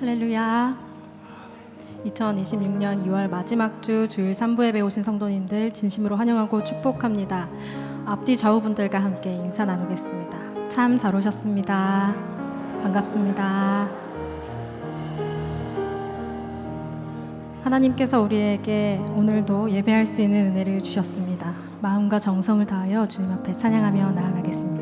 할렐루야. 2026년 2월 마지막 주 주일 3부 예배 오신 성도님들 진심으로 환영하고 축복합니다. 앞뒤 좌우분들과 함께 인사 나누겠습니다. 참 잘 오셨습니다. 반갑습니다. 하나님께서 우리에게 오늘도 예배할 수 있는 은혜를 주셨습니다. 마음과 정성을 다하여 주님 앞에 찬양하며 나아가겠습니다.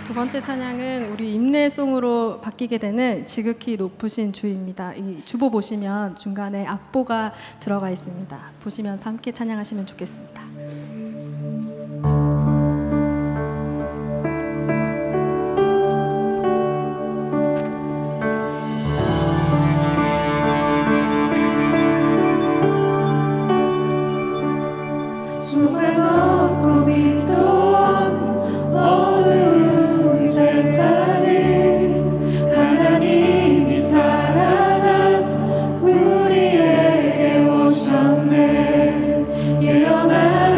두 번째 찬양은 우리 임내송으로 바뀌게 되는 지극히 높으신 주입니다. 이 주보 보시면 중간에 악보가 들어가 있습니다. 보시면서 함께 찬양하시면 좋겠습니다. 예언한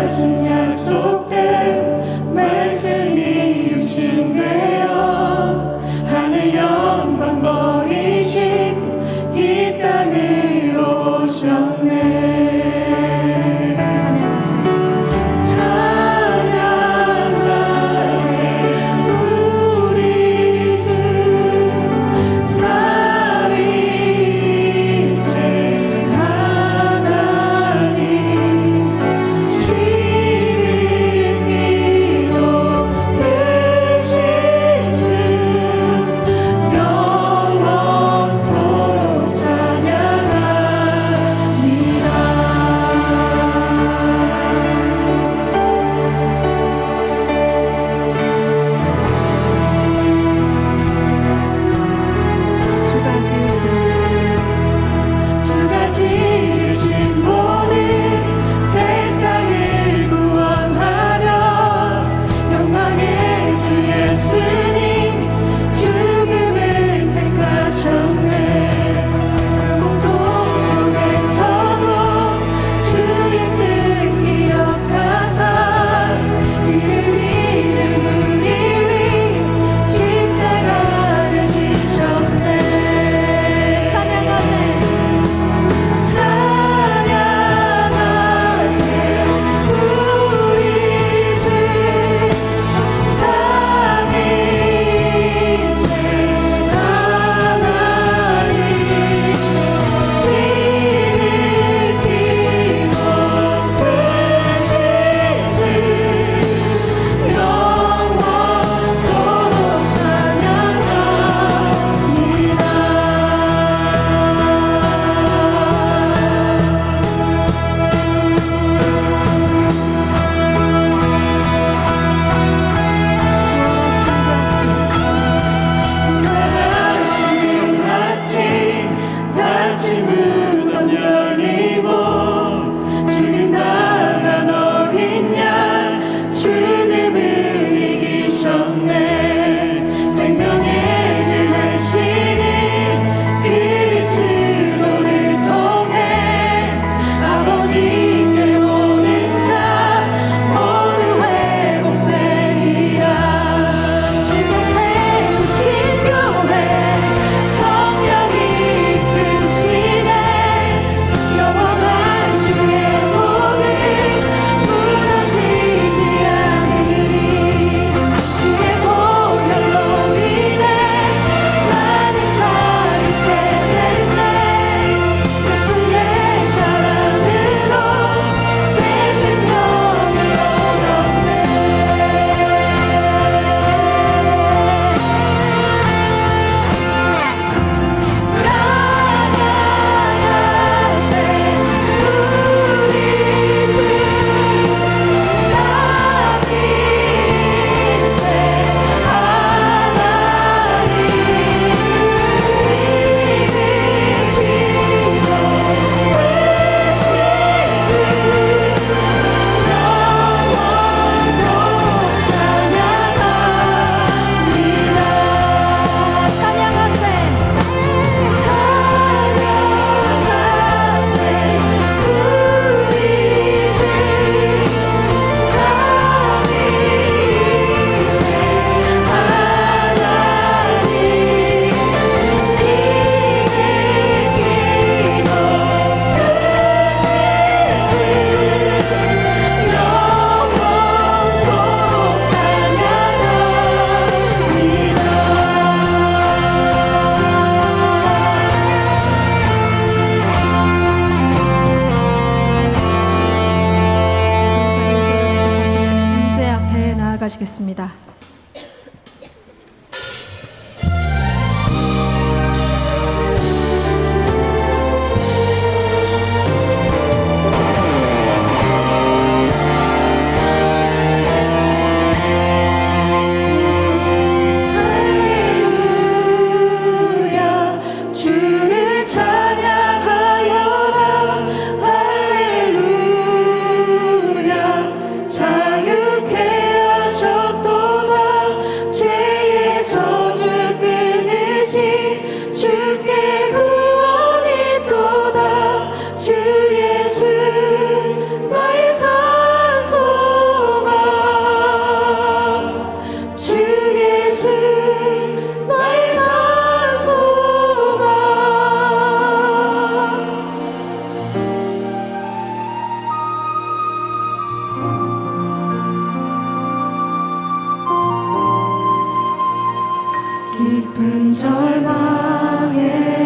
주께 구원이 또다. 주 예수 나의 산 소망. 주 예수 나의 산 소망. 깊은 절망에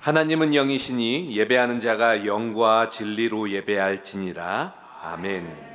하나님은 영이시니 예배하는 자가 영과 진리로 예배할지니라. 아멘.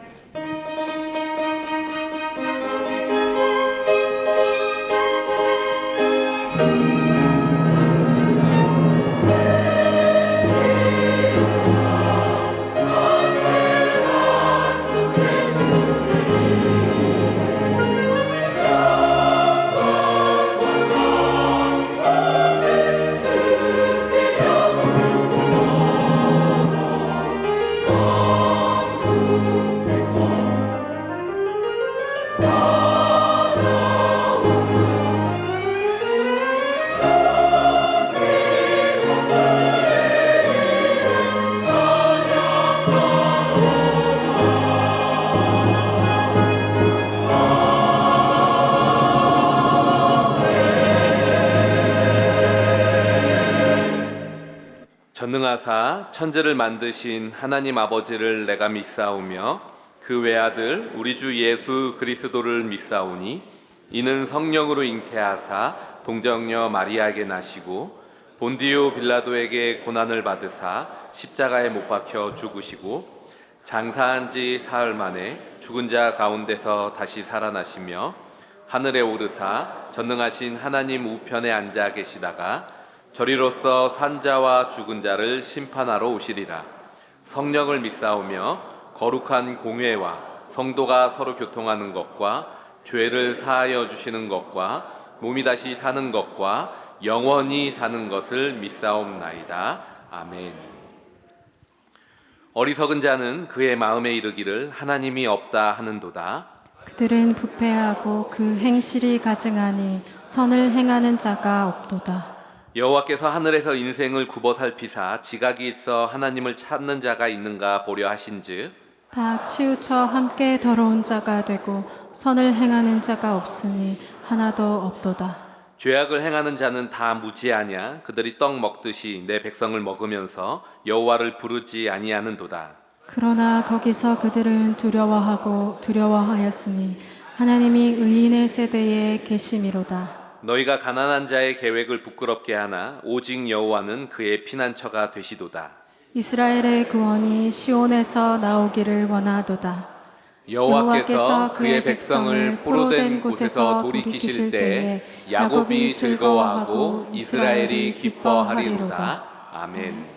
전능하사 천지를 만드신 하나님 아버지를 내가 믿사오며 그 외아들 우리 주 예수 그리스도를 믿사오니 이는 성령으로 잉태하사 동정녀 마리아에게 나시고 본디오 빌라도에게 고난을 받으사 십자가에 못 박혀 죽으시고 장사한 지 사흘 만에 죽은 자 가운데서 다시 살아나시며 하늘에 오르사 전능하신 하나님 우편에 앉아 계시다가 저리로서 산자와 죽은 자를 심판하러 오시리라. 성령을 믿사오며 거룩한 공회와 성도가 서로 교통하는 것과 죄를 사하여 주시는 것과 몸이 다시 사는 것과 영원히 사는 것을 믿사옵나이다. 아멘. 어리석은 자는 그의 마음에 이르기를 하나님이 없다 하는도다. 그들은 부패하고 그 행실이 가증하니 선을 행하는 자가 없도다. 여호와께서 하늘에서 인생을 굽어 살피사 지각이 있어 하나님을 찾는 자가 있는가 보려 하신즉 다 치우쳐 함께 더러운 자가 되고 선을 행하는 자가 없으니 하나도 없도다. 죄악을 행하는 자는 다 무지하냐 그들이 떡 먹듯이 내 백성을 먹으면서 여호와를 부르지 아니하는도다. 그러나 거기서 그들은 두려워하였으니 하나님이 의인의 세대에 계심이로다. 너희가 가난한 자의 계획을 부끄럽게 하나 오직 여호와는 그의 피난처가 되시도다. 이스라엘의 구원이 시온에서 나오기를 원하도다. 여호와께서 그의 백성을 포로된 곳에서 돌이키실 때에 야곱이 즐거워하고 이스라엘이 기뻐하리로다. 아멘.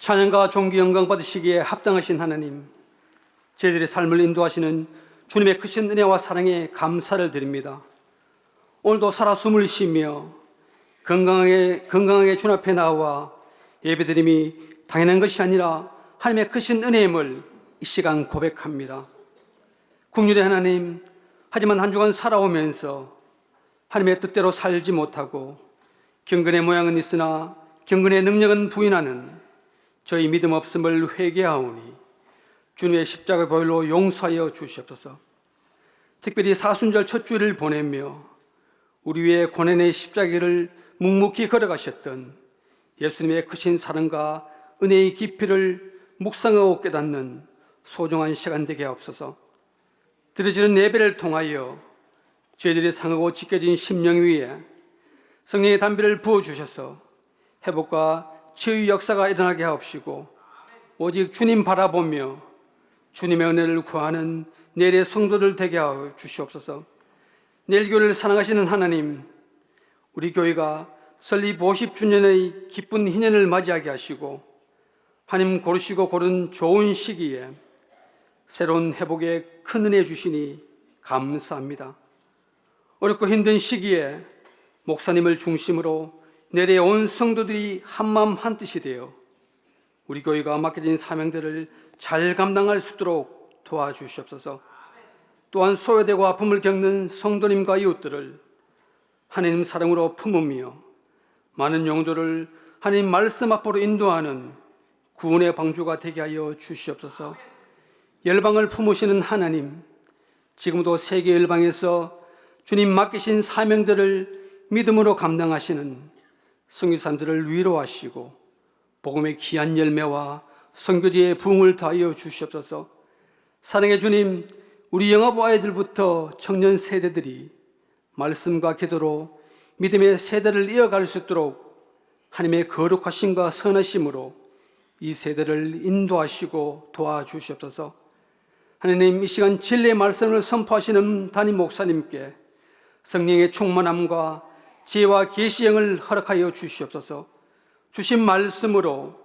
찬양과 존귀 영광 받으시기에 합당하신 하나님, 저희들의 삶을 인도하시는 주님의 크신 은혜와 사랑에 감사를 드립니다. 오늘도 살아 숨을 쉬며 건강하게 주 앞에 나와 예배드림이 당연한 것이 아니라 하나님의 크신 은혜임을 이 시간 고백합니다. 국률의 하나님, 하지만 한 주간 살아오면서 하나님의 뜻대로 살지 못하고 경건의 모양은 있으나 경건의 능력은 부인하는 저희 믿음 없음을 회개하오니 주님의 십자가 보혈로 용서하여 주시옵소서. 특별히 사순절 첫 주일을 보내며 우리 위에 고난의 십자가를 묵묵히 걸어가셨던 예수님의 크신 사랑과 은혜의 깊이를 묵상하고 깨닫는 소중한 시간 되게 하옵소서. 드려지는 예배를 통하여 저희들이 상하고 찢겨진 심령 위에 성령의 담비를 부어주셔서 회복과 치유의 역사가 일어나게 하옵시고, 오직 주님 바라보며 주님의 은혜를 구하는 내일의 성도들 되게 하여 주시옵소서. 내일 교회를 사랑하시는 하나님, 우리 교회가 설립 50주년의 기쁜 희년을 맞이하게 하시고 하나님 고르시고 고른 좋은 시기에 새로운 회복에 큰 은혜 주시니 감사합니다. 어렵고 힘든 시기에 목사님을 중심으로 내려온 성도들이 한마음 한뜻이 되어 우리 교회가 맡겨진 사명들을 잘 감당할 수 있도록 도와주시옵소서. 또한 소외되고 아픔을 겪는 성도님과 이웃들을 하나님 사랑으로 품으며 많은 영혼들을 하나님 말씀 앞으로 인도하는 구원의 방주가 되게 하여 주시옵소서. 열방을 품으시는 하나님, 지금도 세계 열방에서 주님 맡기신 사명들을 믿음으로 감당하시는 선교사님들을 위로하시고 복음의 귀한 열매와 선교지의 부흥을 더하여 주시옵소서. 사랑의 주님, 우리 영아부 아이들부터 청년 세대들이 말씀과 기도로 믿음의 세대를 이어갈 수 있도록 하나님의 거룩하심과 선하심으로 이 세대를 인도하시고 도와주시옵소서. 하나님, 이 시간 진리의 말씀을 선포하시는 담임 목사님께 성령의 충만함과 지혜와 계시형을 허락하여 주시옵소서. 주신 말씀으로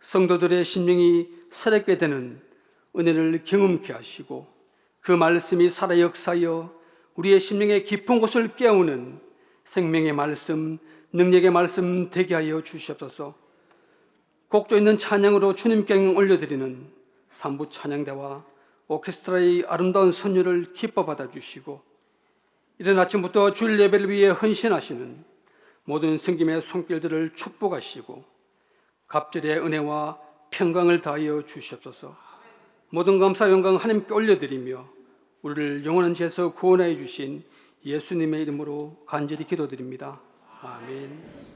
성도들의 심령이 새롭게 되는 은혜를 경험케 하시고 그 말씀이 살아 역사하여 우리의 심령의 깊은 곳을 깨우는 생명의 말씀, 능력의 말씀 되게 하여 주시옵소서. 곡조 있는 찬양으로 주님께 올려드리는 삼부 찬양대와 오케스트라의 아름다운 선율을 기뻐 받아주시고 이른 아침부터 주일 예배를 위해 헌신하시는 모든 성김의 손길들을 축복하시고 갑절의 은혜와 평강을 다하여 주시옵소서. 모든 감사 영광 하나님께 올려드리며 우리를 영원한 죄에서 구원하여 주신 예수님의 이름으로 간절히 기도드립니다. 아멘.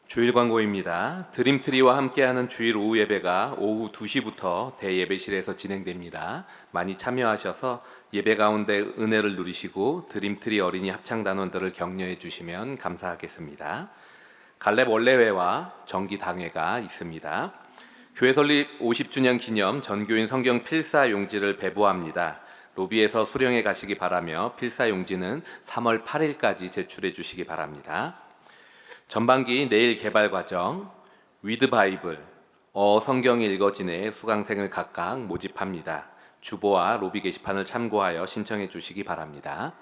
주일 광고입니다. 드림트리와 함께하는 주일 오후 예배가 오후 2시부터 대예배실에서 진행됩니다. 많이 참여하셔서 예배 가운데 은혜를 누리시고 드림트리 어린이 합창단원들을 격려해 주시면 감사하겠습니다. 갈렙 원래회와 정기당회가 있습니다. 교회 설립 50주년 기념 전교인 성경 필사 용지를 배부합니다. 로비에서 수령해 가시기 바라며 필사 용지는 3월 8일까지 제출해 주시기 바랍니다. 전반기 내일 개발 과정, 위드 바이블, 성경이 읽어지네 수강생을 각각 모집합니다. 주보와 로비 게시판을 참고하여 신청해 주시기 바랍니다.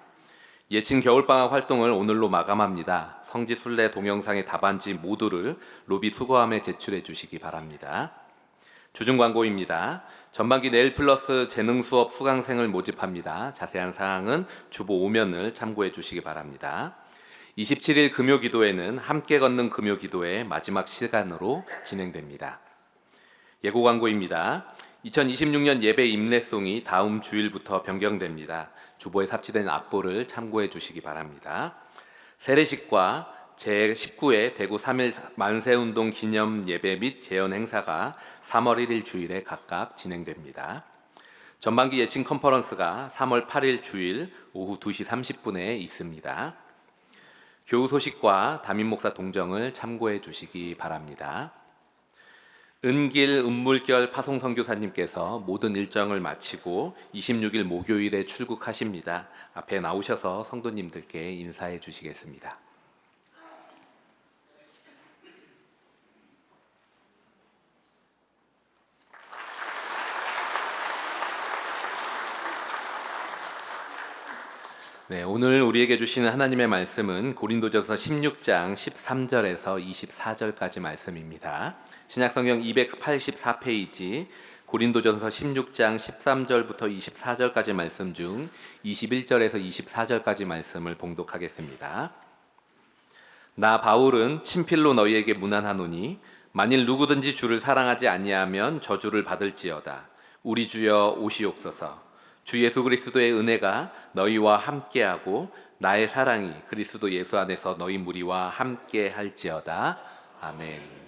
예친 겨울방학 활동을 오늘로 마감합니다. 성지 순례 동영상의 답안지 모두를 로비 수거함에 제출해 주시기 바랍니다. 주중 광고입니다. 전반기 내일 플러스 재능 수업 수강생을 모집합니다. 자세한 사항은 주보 5면을 참고해 주시기 바랍니다. 27일 금요기도회는 함께 걷는 금요기도회 마지막 시간으로 진행됩니다. 예고 광고입니다. 2026년 예배 임례송이 다음 주일부터 변경됩니다. 주보에 삽입된 악보를 참고해 주시기 바랍니다. 세례식과 제19회 대구 3.1 만세운동 기념 예배 및 재연 행사가 3월 1일 주일에 각각 진행됩니다. 전반기 예칭 컨퍼런스가 3월 8일 주일 오후 2시 30분에 있습니다. 교우 소식과 담임 목사 동정을 참고해 주시기 바랍니다. 은길 은물결 파송 선교사님께서 모든 일정을 마치고 26일 목요일에 출국하십니다. 앞에 나오셔서 성도님들께 인사해 주시겠습니다. 네, 오늘 우리에게 주시는 하나님의 말씀은 고린도전서 16장 13절에서 24절까지 말씀입니다. 신약성경 284페이지 고린도전서 16장 13절부터 24절까지 말씀 중 21절에서 24절까지 말씀을 봉독하겠습니다. 나 바울은 친필로 너희에게 문안하노니 만일 누구든지 주를 사랑하지 아니하면 저주를 받을지어다. 우리 주여 오시옵소서. 주 예수 그리스도의 은혜가 너희와 함께하고 나의 사랑이 그리스도 예수 안에서 너희 무리와 함께할지어다. 아멘.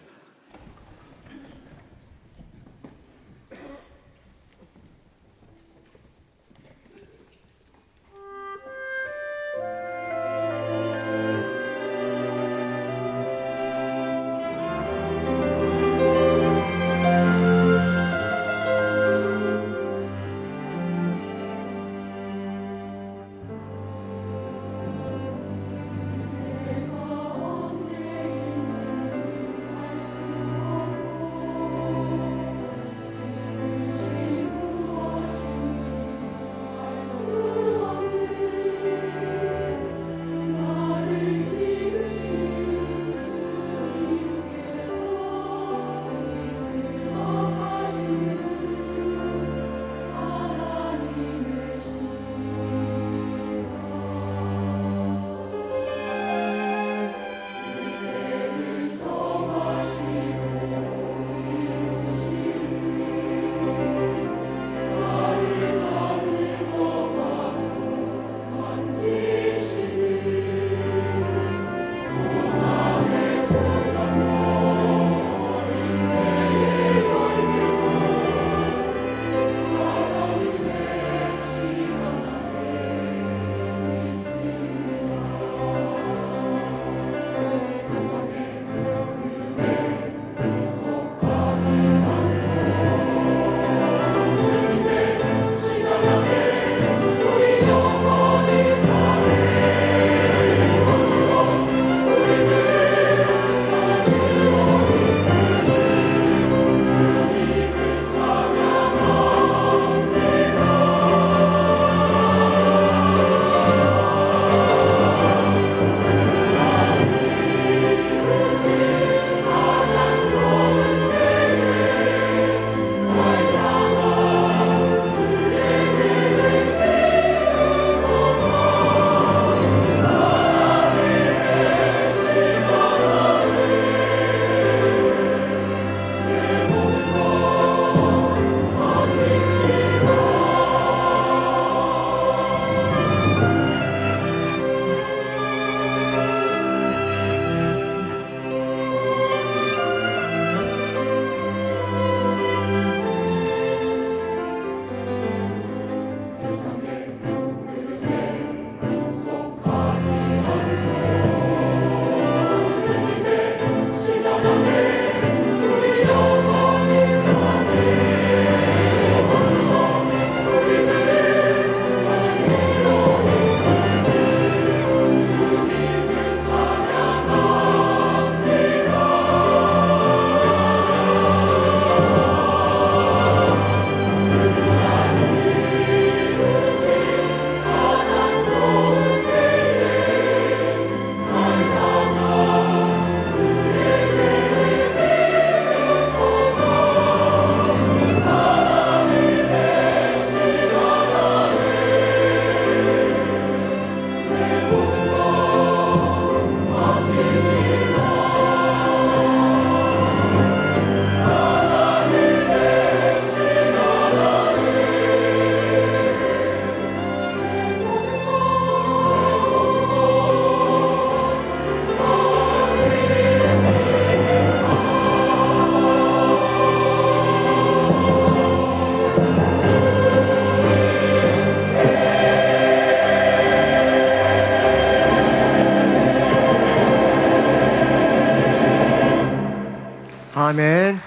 아멘.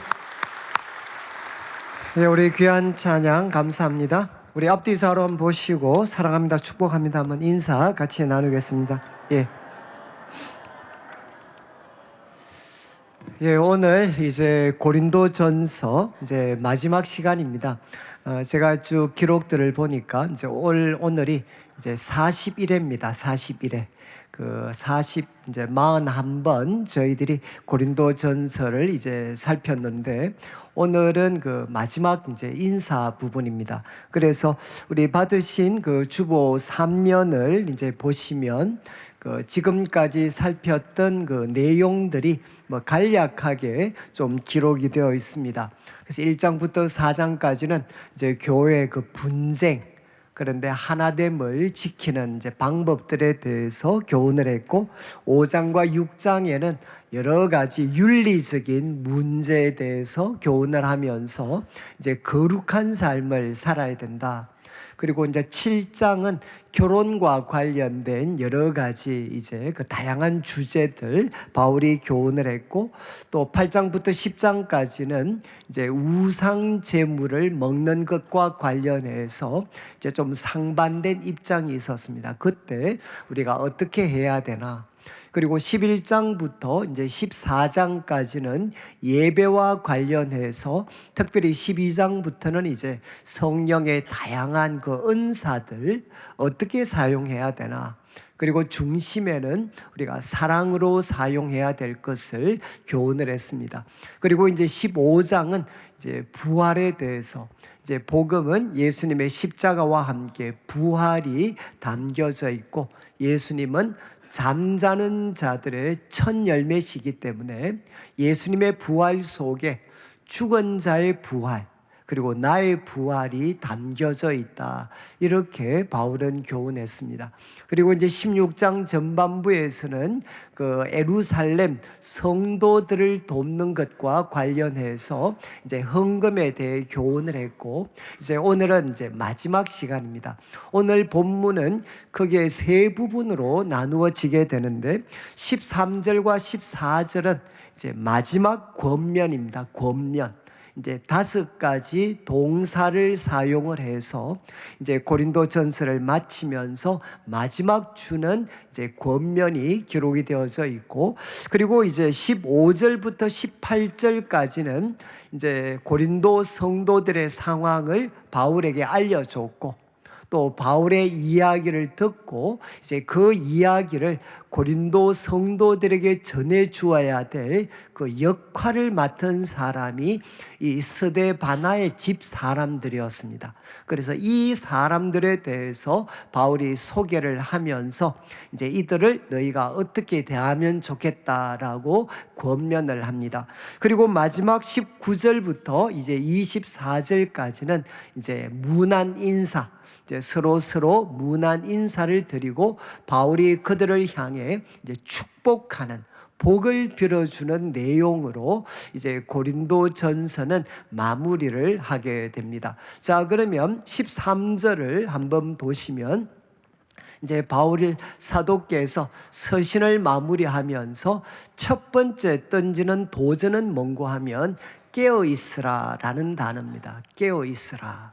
네, 우리 귀한 찬양 감사합니다. 우리 앞뒤 서로 한번 보시고 사랑합니다, 축복합니다 한번 인사 같이 나누겠습니다. 예. 예, 오늘 이제 고린도전서 이제 마지막 시간입니다. 제가 쭉 기록들을 보니까 이제 오늘이 이제 41회입니다. 41회. 이제 41번 저희들이 고린도전서를 이제 살폈는데 오늘은 그 마지막 이제 인사 부분입니다. 그래서 우리 받으신 그 주보 3면을 이제 보시면 지금까지 살폈던 그 내용들이 뭐 간략하게 좀 기록이 되어 있습니다. 그래서 1장부터 4장까지는 이제 교회의 그 분쟁, 그런데 하나됨을 지키는 이제 방법들에 대해서 교훈을 했고, 5장과 6장에는 여러 가지 윤리적인 문제에 대해서 교훈을 하면서 이제 거룩한 삶을 살아야 된다. 그리고 이제 7장은 결혼과 관련된 여러 가지 이제 그 다양한 주제들 바울이 교훈을 했고, 또 8장부터 10장까지는 이제 우상 제물을 먹는 것과 관련해서 이제 좀 상반된 입장이 있었습니다. 그때 우리가 어떻게 해야 되나? 그리고 11장부터 이제 14장까지는 예배와 관련해서, 특별히 12장부터는 이제 성령의 다양한 그 은사들 어떻게 사용해야 되나, 그리고 중심에는 우리가 사랑으로 사용해야 될 것을 교훈을 했습니다. 그리고 이제 15장은 이제 부활에 대해서, 이제 복음은 예수님의 십자가와 함께 부활이 담겨져 있고, 예수님은 잠자는 자들의 첫 열매시기 때문에 예수님의 부활 속에 죽은 자의 부활, 그리고 나의 부활이 담겨져 있다. 이렇게 바울은 교훈했습니다. 그리고 이제 16장 전반부에서는 그 예루살렘 성도들을 돕는 것과 관련해서 이제 헌금에 대해 교훈을 했고, 이제 오늘은 이제 마지막 시간입니다. 오늘 본문은 크게 세 부분으로 나누어지게 되는데, 13절과 14절은 이제 마지막 권면입니다. 권면. 이제 5가지 동사를 사용을 해서 이제 고린도전서를 마치면서 마지막 주는 이제 권면이 기록이 되어져 있고, 그리고 이제 15절부터 18절까지는 이제 고린도 성도들의 상황을 바울에게 알려줬고, 또 바울의 이야기를 듣고 이제 그 이야기를 고린도 성도들에게 전해 주어야 될 그 역할을 맡은 사람이 이 스데바나의 집 사람들이었습니다. 그래서 이 사람들에 대해서 바울이 소개를 하면서 이제 이들을 너희가 어떻게 대하면 좋겠다라고 권면을 합니다. 그리고 마지막 19절부터 이제 24절까지는 이제 문안 인사, 이제 서로 문안 인사를 드리고 바울이 그들을 향해 이제 축복하는, 복을 빌어주는 내용으로 이제 고린도전서는 마무리를 하게 됩니다. 자, 그러면 13절을 한번 보시면 이제 바울 사도께서 서신을 마무리하면서 첫 번째 던지는 도전은 뭔고 하면 깨어 있으라라는 단어입니다. 깨어 있으라.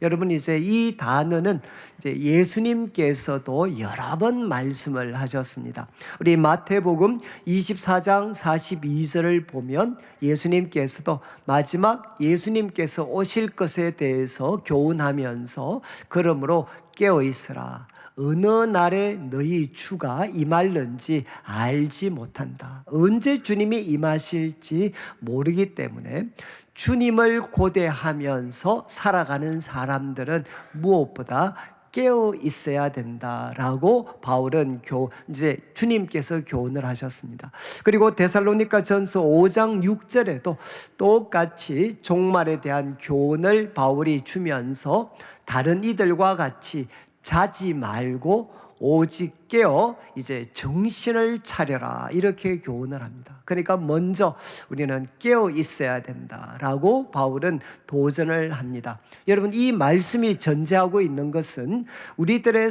여러분, 이제 이 단어는 이제 예수님께서도 여러 번 말씀을 하셨습니다. 우리 마태복음 24장 42절을 보면 예수님께서도 마지막 예수님께서 오실 것에 대해서 교훈하면서 그러므로 깨어 있으라. 어느 날에 너희 주가 임할는지 알지 못한다. 언제 주님이 임하실지 모르기 때문에 주님을 고대하면서 살아가는 사람들은 무엇보다 깨어 있어야 된다라고 바울은 이제 주님께서 교훈을 하셨습니다. 그리고 데살로니가전서 5장 6절에도 똑같이 종말에 대한 교훈을 바울이 주면서 다른 이들과 같이 자지 말고 오직 깨어 이제 정신을 차려라 이렇게 교훈을 합니다. 그러니까 먼저 우리는 깨어 있어야 된다라고 바울은 도전을 합니다. 여러분, 이 말씀이 전제하고 있는 것은 우리들의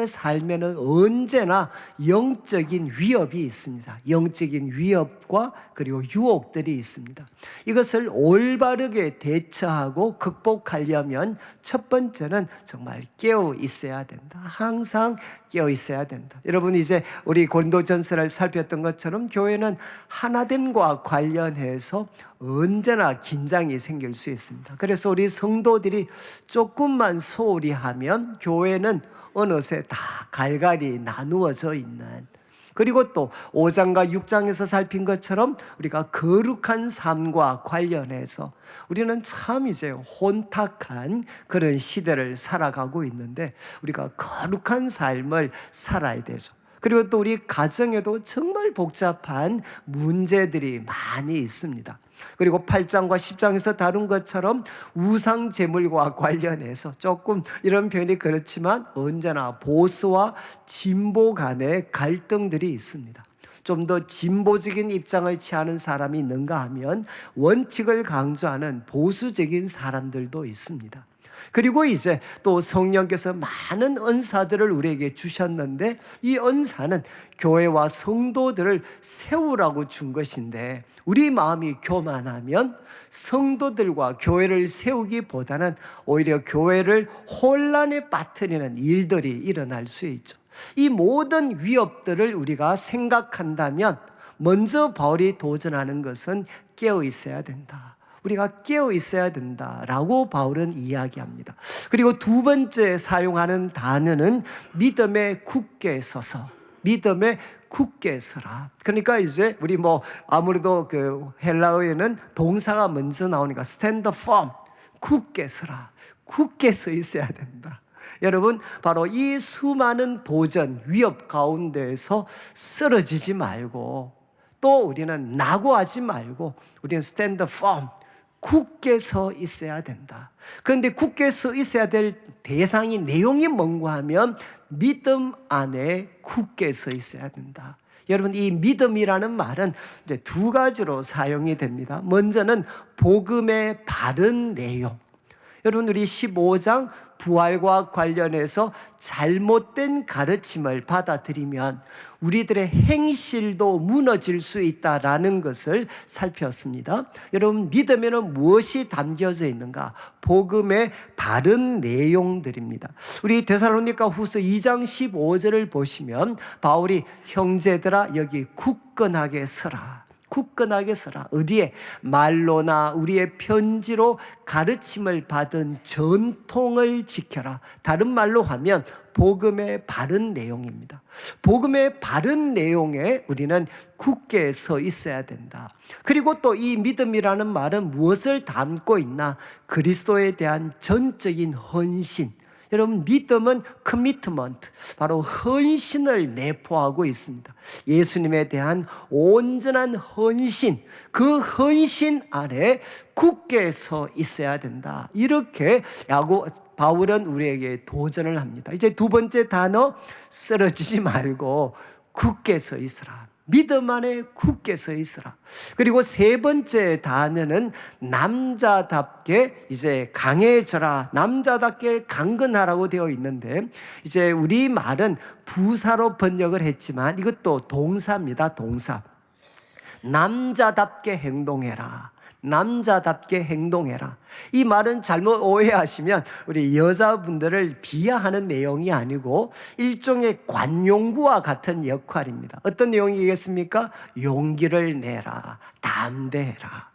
삶에는 언제나 영적인 위협이 있습니다. 영적인 위협과 그리고 유혹들이 있습니다. 이것을 올바르게 대처하고 극복하려면 첫 번째는 정말 깨어 있어야 된다. 항상 깨어 있어야 된다. 여러분, 이제 우리 고린도전서를 살폈던 것처럼 교회는 하나됨과 관련해서 언제나 긴장이 생길 수 있습니다. 그래서 우리 성도들이 조금만 소홀히 하면 교회는 어느새 다 갈갈이 나누어져 있는, 그리고 또 5장과 6장에서 살핀 것처럼 우리가 거룩한 삶과 관련해서 우리는 참 이제 혼탁한 그런 시대를 살아가고 있는데 우리가 거룩한 삶을 살아야 되죠. 그리고 또 우리 가정에도 정말 복잡한 문제들이 많이 있습니다. 그리고 8장과 10장에서 다룬 것처럼 우상 제물과 관련해서 조금 이런 표현이 그렇지만 언제나 보수와 진보 간의 갈등들이 있습니다. 좀 더 진보적인 입장을 취하는 사람이 있는가 하면 원칙을 강조하는 보수적인 사람들도 있습니다. 그리고 이제 또 성령께서 많은 은사들을 우리에게 주셨는데 이 은사는 교회와 성도들을 세우라고 준 것인데 우리 마음이 교만하면 성도들과 교회를 세우기보다는 오히려 교회를 혼란에 빠뜨리는 일들이 일어날 수 있죠. 이 모든 위협들을 우리가 생각한다면 먼저 바울이 도전하는 것은 깨어 있어야 된다. 우리가 깨어 있어야 된다라고 바울은 이야기합니다. 그리고 두 번째 사용하는 단어는 믿음에 굳게 서서, 믿음에 굳게 서라. 그러니까 이제 우리 아무래도 그 헬라어에는 동사가 먼저 나오니까 stand firm, 굳게 서라. 굳게 서 있어야 된다. 여러분, 바로 이 수많은 도전, 위협 가운데에서 쓰러지지 말고 또 우리는 낙오하지 말고 우리는 stand firm, 굳게 서 있어야 된다. 그런데 굳게 서 있어야 될 대상이 내용이 뭔가 하면 믿음 안에 굳게 서 있어야 된다. 여러분, 이 믿음이라는 말은 이제 두 가지로 사용이 됩니다. 먼저는 복음의 바른 내용. 여러분, 우리 15장 부활과 관련해서 잘못된 가르침을 받아들이면 우리들의 행실도 무너질 수 있다라는 것을 살폈습니다. 여러분, 믿음에는 무엇이 담겨져 있는가? 복음의 바른 내용들입니다. 우리 데살로니가 후서 2장 15절을 보시면 바울이 형제들아 여기 굳건하게 서라. 굳건하게 서라. 어디에? 말로나 우리의 편지로 가르침을 받은 전통을 지켜라. 다른 말로 하면 복음의 바른 내용입니다. 복음의 바른 내용에 우리는 굳게 서 있어야 된다. 그리고 또 이 믿음이라는 말은 무엇을 담고 있나? 그리스도에 대한 전적인 헌신. 여러분, 믿음은 커미트먼트, 바로 헌신을 내포하고 있습니다. 예수님에 대한 온전한 헌신, 그 헌신 아래 굳게 서 있어야 된다. 이렇게 바울은 우리에게 도전을 합니다. 이제 두 번째 단어, 쓰러지지 말고 굳게 서 있으라. 믿음 안에 굳게 서 있으라. 그리고 세 번째 단어는 남자답게 이제 강해져라. 남자답게 강건하라고 되어 있는데 이제 우리 말은 부사로 번역을 했지만 이것도 동사입니다. 동사. 남자답게 행동해라. 남자답게 행동해라. 이 말은 잘못 오해하시면 우리 여자분들을 비하하는 내용이 아니고 일종의 관용구와 같은 역할입니다. 어떤 내용이겠습니까? 용기를 내라, 담대해라.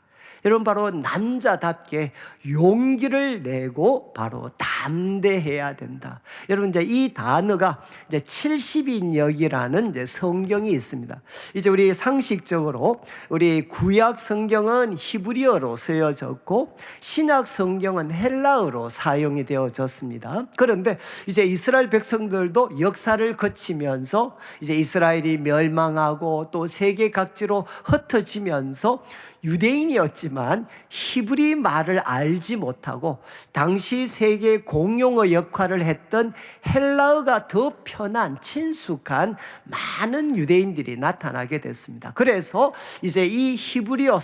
여러분, 바로 남자답게 용기를 내고 바로 담대해야 된다. 여러분, 이제 이 단어가 이제 70인역이라는 이제 성경이 있습니다. 이제 우리 상식적으로 우리 구약 성경은 히브리어로 쓰여졌고 신약 성경은 헬라어로 사용이 되어졌습니다. 그런데 이제 이스라엘 백성들도 역사를 거치면서 이제 이스라엘이 멸망하고 또 세계 각지로 흩어지면서 유대인이었지만 히브리 말을 알지 못하고 당시 세계 공용어 역할을 했던 헬라어가 더 편한 친숙한 많은 유대인들이 나타나게 됐습니다. 그래서 이제 이 히브리어로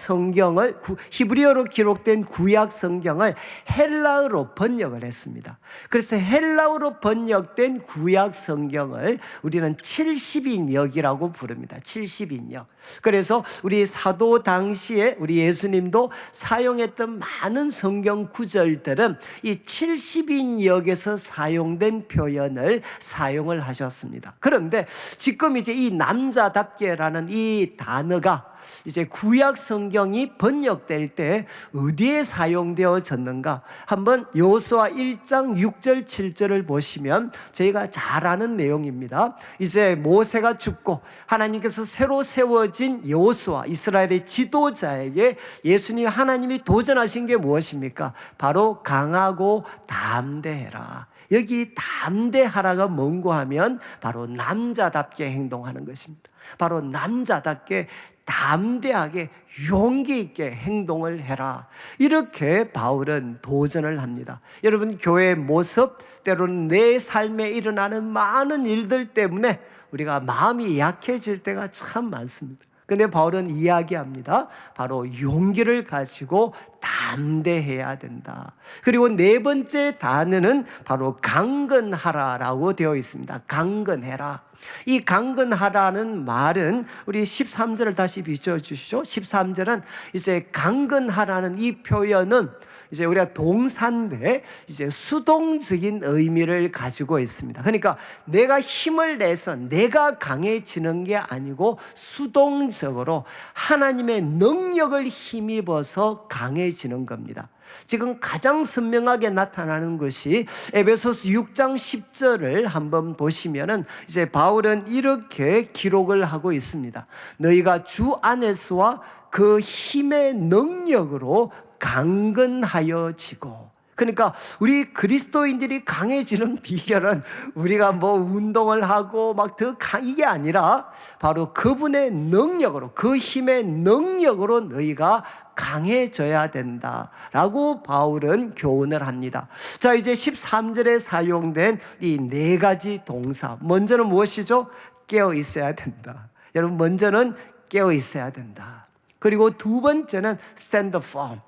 기록된 구약 성경을 헬라어로 번역을 했습니다. 그래서 헬라어로 번역된 구약 성경을 우리는 70인역이라고 부릅니다. 70인역. 그래서 우리 사도 당시에 우리 예수님도 사용했던 많은 성경 구절들은 이 70인역에서 사용된 표현을 사용을 하셨습니다. 그런데 지금 이제 이 남자답게라는 이 단어가 이제 구약 성경이 번역될 때 어디에 사용되어졌는가? 한번 여호수아 1장 6절 7절을 보시면 저희가 잘 아는 내용입니다. 이제 모세가 죽고 하나님께서 새로 세워진 여호수아 이스라엘의 지도자에게 예수님 하나님이 도전하신 게 무엇입니까? 바로 강하고 담대해라. 여기 담대하라가 뭔고 하면 바로 남자답게 행동하는 것입니다. 바로 남자답게 담대하게 용기 있게 행동을 해라. 이렇게 바울은 도전을 합니다. 여러분, 교회의 모습, 때로는 내 삶에 일어나는 많은 일들 때문에 우리가 마음이 약해질 때가 참 많습니다. 근데 바울은 이야기합니다. 바로 용기를 가지고 담대해야 된다. 그리고 네 번째 단어는 바로 강건하라라고 되어 있습니다. 강건해라. 이 강건하라는 말은 우리 13절을 다시 비춰주시죠. 13절은 이제 강건하라는 이 표현은 이제 우리가 동사인데 이제 수동적인 의미를 가지고 있습니다. 그러니까 내가 힘을 내서 내가 강해지는 게 아니고 수동적으로 하나님의 능력을 힘입어서 강해지는 겁니다. 지금 가장 선명하게 나타나는 것이 에베소서 6장 10절을 한번 보시면은 이제 바울은 이렇게 기록을 하고 있습니다. 너희가 주 안에서와 그 힘의 능력으로 강건하여지고. 그러니까 우리 그리스도인들이 강해지는 비결은 우리가 뭐 운동을 하고 막 더 이게 아니라 바로 그분의 능력으로, 그 힘의 능력으로 너희가 강해져야 된다라고 바울은 교훈을 합니다. 자, 이제 13절에 사용된 이 네 가지 동사, 먼저는 무엇이죠? 깨어 있어야 된다. 여러분, 먼저는 깨어 있어야 된다. 그리고 두 번째는 stand firm,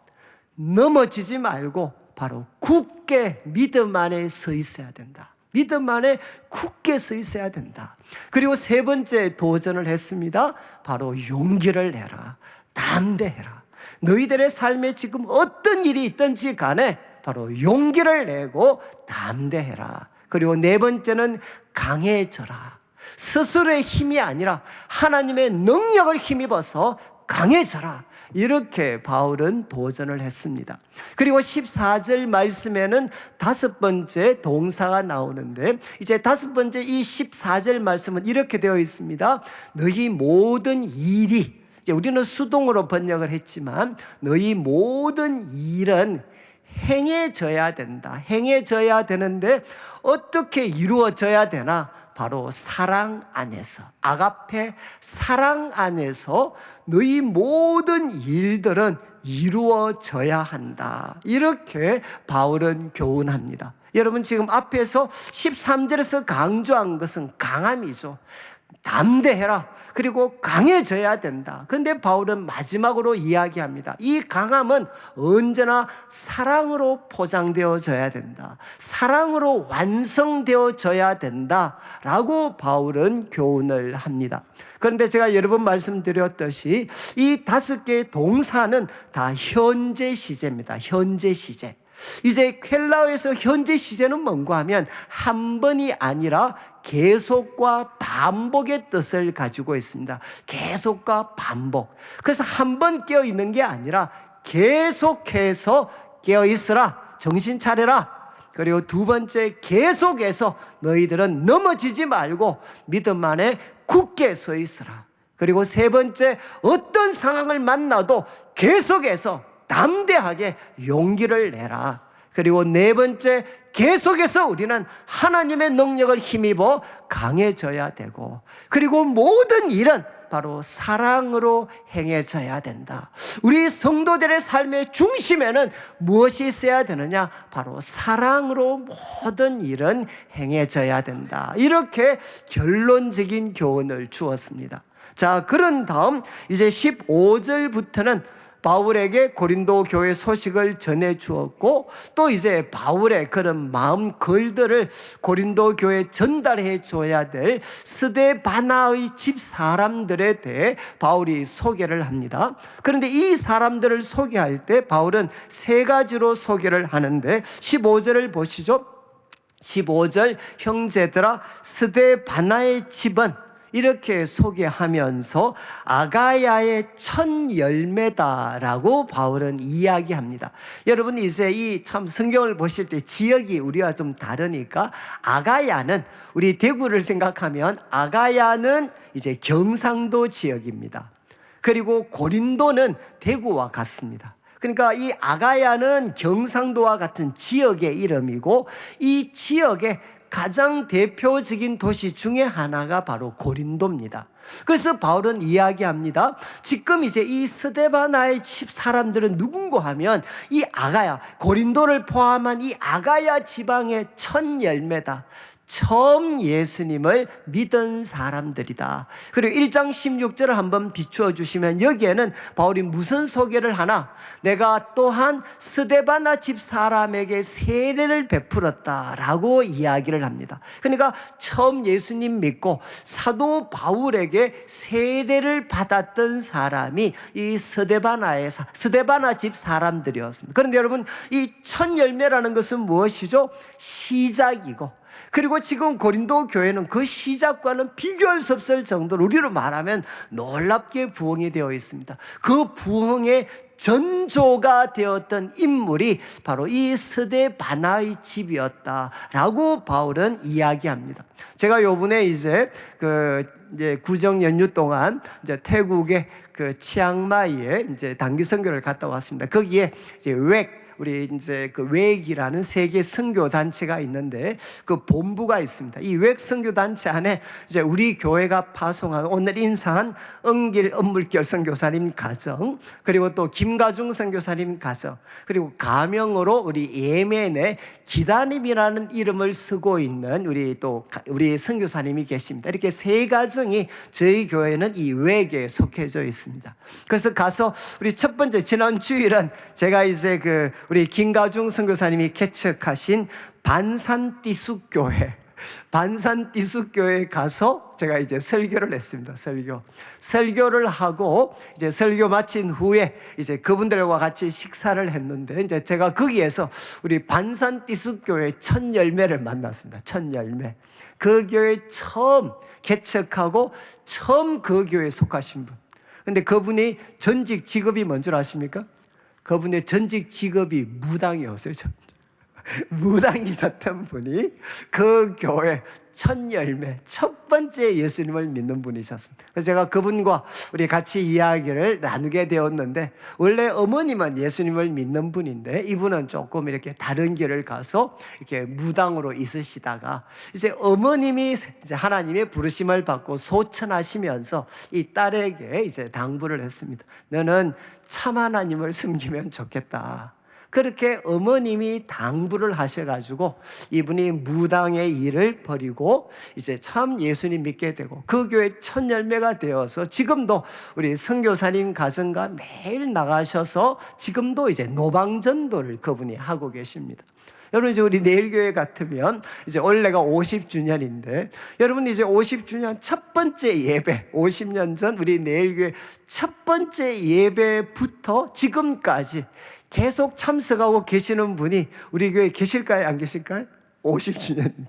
넘어지지 말고 바로 굳게 믿음 안에 서 있어야 된다. 믿음 안에 굳게 서 있어야 된다. 그리고 세 번째 도전을 했습니다. 바로 용기를 내라. 담대해라. 너희들의 삶에 지금 어떤 일이 있든지 간에 바로 용기를 내고 담대해라. 그리고 네 번째는 강해져라. 스스로의 힘이 아니라 하나님의 능력을 힘입어서 강해져라. 이렇게 바울은 도전을 했습니다. 그리고 14절 말씀에는 다섯 번째 동사가 나오는데 이제 다섯 번째 이 14절 말씀은 이렇게 되어 있습니다. 너희 모든 일이, 이제 우리는 수동으로 번역을 했지만 너희 모든 일은 행해져야 된다. 행해져야 되는데 어떻게 이루어져야 되나? 바로 사랑 안에서, 아가페 사랑 안에서 너희 모든 일들은 이루어져야 한다. 이렇게 바울은 교훈합니다. 여러분, 지금 앞에서 13절에서 강조한 것은 강함이죠. 담대해라. 그리고 강해져야 된다. 그런데 바울은 마지막으로 이야기합니다. 이 강함은 언제나 사랑으로 포장되어져야 된다. 사랑으로 완성되어져야 된다라고 바울은 교훈을 합니다. 그런데 제가 여러 번 말씀드렸듯이 이 다섯 개의 동사는 다 현재 시제입니다. 현재 시제. 이제 헬라어에서 현재 시제는 뭔가 하면 한 번이 아니라 계속과 반복의 뜻을 가지고 있습니다. 계속과 반복. 그래서 한 번 깨어 있는 게 아니라 계속해서 깨어 있으라. 정신 차려라. 그리고 두 번째, 계속해서 너희들은 넘어지지 말고 믿음 안에 굳게 서 있으라. 그리고 세 번째, 어떤 상황을 만나도 계속해서 담대하게 용기를 내라. 그리고 네 번째, 계속해서 우리는 하나님의 능력을 힘입어 강해져야 되고, 그리고 모든 일은 바로 사랑으로 행해져야 된다. 우리 성도들의 삶의 중심에는 무엇이 있어야 되느냐? 바로 사랑으로 모든 일은 행해져야 된다. 이렇게 결론적인 교훈을 주었습니다. 자, 그런 다음 이제 15절부터는 바울에게 고린도 교회 소식을 전해 주었고, 또 이제 바울의 그런 마음 글들을 고린도 교회에 전달해 줘야 될 스데바나의 집 사람들에 대해 바울이 소개를 합니다. 그런데 이 사람들을 소개할 때 바울은 세 가지로 소개를 하는데, 15절을 보시죠. 15절, 형제들아 스데바나의 집은 이렇게 소개하면서 아가야의 첫 열매다라고 바울은 이야기합니다. 여러분, 이제 이 참 성경을 보실 때 지역이 우리와 좀 다르니까, 아가야는 우리 대구를 생각하면 아가야는 이제 경상도 지역입니다. 그리고 고린도는 대구와 같습니다. 그러니까 이 아가야는 경상도와 같은 지역의 이름이고, 이 지역의 가장 대표적인 도시 중에 하나가 바로 고린도입니다. 그래서 바울은 이야기합니다. 지금 이제 이 스데바나의 집 사람들은 누군가 하면 이 아가야, 고린도를 포함한 이 아가야 지방의 첫 열매다. 처음 예수님을 믿은 사람들이다. 그리고 1장 16절을 한번 비추어 주시면 여기에는 바울이 무슨 소개를 하나? 내가 또한 스데바나 집 사람에게 세례를 베풀었다라고 이야기를 합니다. 그러니까 처음 예수님 믿고 사도 바울에게 세례를 받았던 사람이 이 스데바나 집 사람들이었습니다. 그런데 여러분, 이 첫 열매라는 것은 무엇이죠? 시작이고, 그리고 지금 고린도 교회는 그 시작과는 비교할 수 없을 정도로 우리로 말하면 놀랍게 부흥이 되어 있습니다. 그 부흥의 전조가 되었던 인물이 바로 이 스데바나의 집이었다라고 바울은 이야기합니다. 제가 요번에 이제 구정 연휴 동안 이제 태국의 그 치앙마이에 이제 단기 선교를 갔다 왔습니다. 거기에 이제 우리 이제 그 웩이라는 세계 선교 단체가 있는데 그 본부가 있습니다. 이 웩 선교 단체 안에 이제 우리 교회가 파송한 오늘 인사한 은길 은물결 선교사님 가정, 그리고 또 김가중 선교사님 가정, 그리고 가명으로 우리 예멘의 기다님이라는 이름을 쓰고 있는 우리 선교사님이 계십니다. 이렇게 세 가정이 저희 교회는 이 웩에 속해져 있습니다. 그래서 가서 우리 첫 번째 지난 주일은 제가 이제 우리 김가중 선교사님이 개척하신 반산띠숙교회에 가서 제가 이제 설교를 했습니다. 설교를 하고 이제 설교 마친 후에 이제 그분들과 같이 식사를 했는데, 이제 제가 거기에서 우리 반산띠숙교회 첫 열매를 만났습니다. 첫 열매. 그 교회 처음 개척하고 처음 그 교회에 속하신 분. 근데 그분이 전직 직업이 뭔 줄 아십니까? 그분의 전직 직업이 무당이었어요. 무당이셨던 분이 그 교회 첫 열매, 첫 번째 예수님을 믿는 분이셨습니다. 그래서 제가 그분과 우리 같이 이야기를 나누게 되었는데, 원래 어머님은 예수님을 믿는 분인데 이분은 조금 이렇게 다른 길을 가서 이렇게 무당으로 있으시다가 이제 어머님이 이제 하나님의 부르심을 받고 소천하시면서 이 딸에게 이제 당부를 했습니다. 너는 참 하나님을 섬기면 좋겠다. 그렇게 어머님이 당부를 하셔가지고 이분이 무당의 일을 버리고 이제 참 예수님 믿게 되고 그 교회 첫 열매가 되어서 지금도 우리 선교사님 가정과 매일 나가셔서 지금도 이제 노방전도를 그분이 하고 계십니다. 여러분, 이제 우리 내일교회 같으면 이제 올해가 50주년인데 여러분, 이제 50주년 첫 번째 예배, 50년 전 우리 내일교회 첫 번째 예배부터 지금까지 계속 참석하고 계시는 분이 우리 교회에 계실까요? 안 계실까요? 50주년인데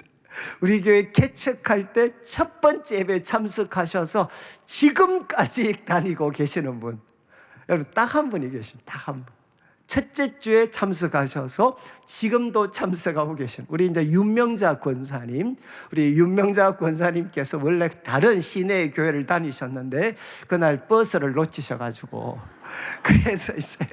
우리 교회 개척할 때 첫 번째 예배에 참석하셔서 지금까지 다니고 계시는 분, 여러분 딱 한 분이 계십니다. 딱 한 분. 첫째 주에 참석하셔서 지금도 참석하고 계신 우리 이제 윤명자 권사님, 우리 윤명자 권사님께서 원래 다른 시내 교회를 다니셨는데 그날 버스를 놓치셔가지고 그래서 이제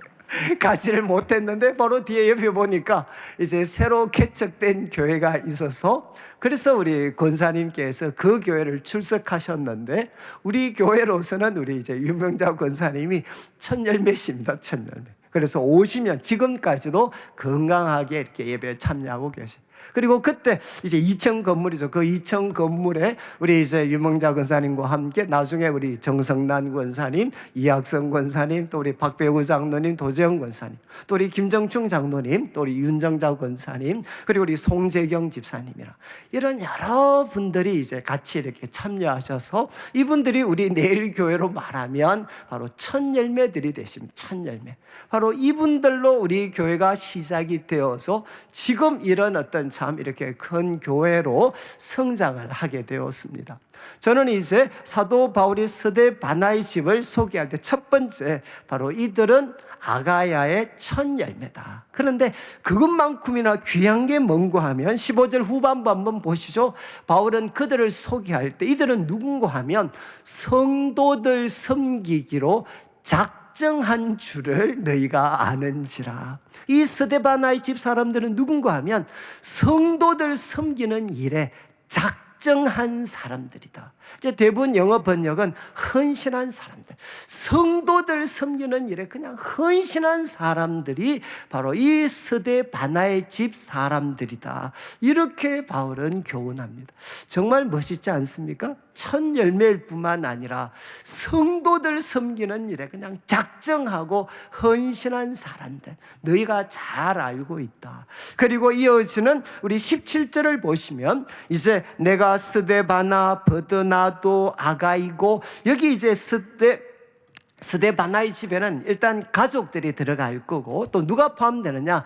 가지를 못했는데 바로 뒤에 옆에 보니까 이제 새로 개척된 교회가 있어서 그래서 우리 권사님께서 그 교회를 출석하셨는데 우리 교회로서는 우리 이제 유명자 권사님이 첫 열매십니다. 첫 열매. 그래서 50년 지금까지도 건강하게 이렇게 예배에 참여하고 계세요. 그리고 그때 이제 2층 건물이죠. 그 2층 건물에 우리 이제 유명자 권사님과 함께 나중에 우리 정성난 권사님, 이학성 권사님, 또 우리 박배구 장로님, 도재영 권사님, 또 우리 김정충 장로님, 또 우리 윤정자 권사님, 그리고 우리 송재경 집사님이라 이런 여러 분들이 이제 같이 이렇게 참여하셔서 이분들이 우리 내일 교회로 말하면 바로 첫 열매들이 되십니다. 첫 열매. 바로 이분들로 우리 교회가 시작이 되어서 지금 이런 어떤 참 이렇게 큰 교회로 성장을 하게 되었습니다. 저는 이제 사도 바울이 스데바나의 집을 소개할 때 첫 번째 바로 이들은 아가야의 첫 열매다. 그런데 그것만큼이나 귀한 게 뭔가 하면 15절 후반부 한번 보시죠. 바울은 그들을 소개할 때 이들은 누군가 하면 성도들 섬기기로 작정한 줄을 너희가 아는지라. 이 스데바나의 집 사람들은 누군가 하면 성도들 섬기는 일에 작정한 사람들이다. 이제 대부분 영어 번역은 헌신한 사람들, 성도들 섬기는 일에 그냥 헌신한 사람들이 바로 이 스데바나의 집 사람들이다. 이렇게 바울은 교훈합니다. 정말 멋있지 않습니까? 첫 열매일 뿐만 아니라 성도들 섬기는 일에 그냥 작정하고 헌신한 사람들, 너희가 잘 알고 있다. 그리고 이어지는 우리 17절을 보시면 이제 내가 스데바나, 버드나도, 아가이고, 여기 이제 스데바나의 집에는 일단 가족들이 들어갈 거고 또 누가 포함되느냐?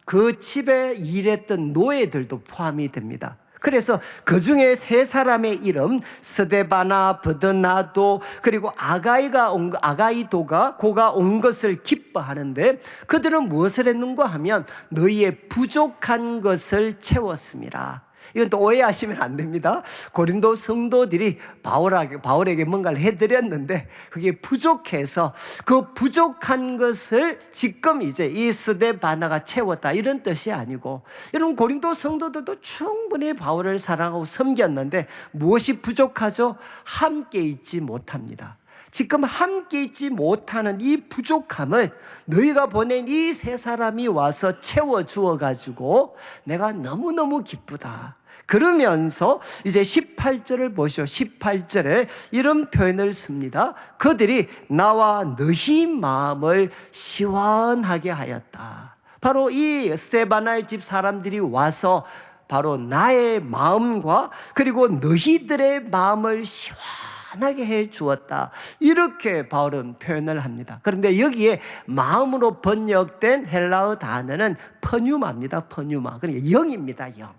그 집에 일했던 노예들도 포함이 됩니다. 그래서 그 중에 세 사람의 이름 스데바나, 버드나도, 그리고 아가이도가 고가 온 것을 기뻐하는데 그들은 무엇을 했는가 하면 너희의 부족한 것을 채웠습니다. 이건 또 오해하시면 안 됩니다. 고린도 성도들이 바울에게 뭔가를 해드렸는데 그게 부족해서 그 부족한 것을 지금 이제 이 스데바나가 채웠다 이런 뜻이 아니고, 여러분 고린도 성도들도 충분히 바울을 사랑하고 섬겼는데 무엇이 부족하죠? 함께 있지 못합니다. 지금 함께 있지 못하는 이 부족함을 너희가 보낸 이 세 사람이 와서 채워주어 가지고 내가 너무너무 기쁘다. 그러면서 이제 18절을 보시오. 18절에 이런 표현을 씁니다. 그들이 나와 너희 마음을 시원하게 하였다. 바로 이 스데바나의 집 사람들이 와서 바로 나의 마음과 그리고 너희들의 마음을 시원하게 해 주었다. 이렇게 바울은 표현을 합니다. 그런데 여기에 마음으로 번역된 헬라어 단어는 퍼뉴마입니다. 퍼뉴마. 그러니까 영입니다. 영.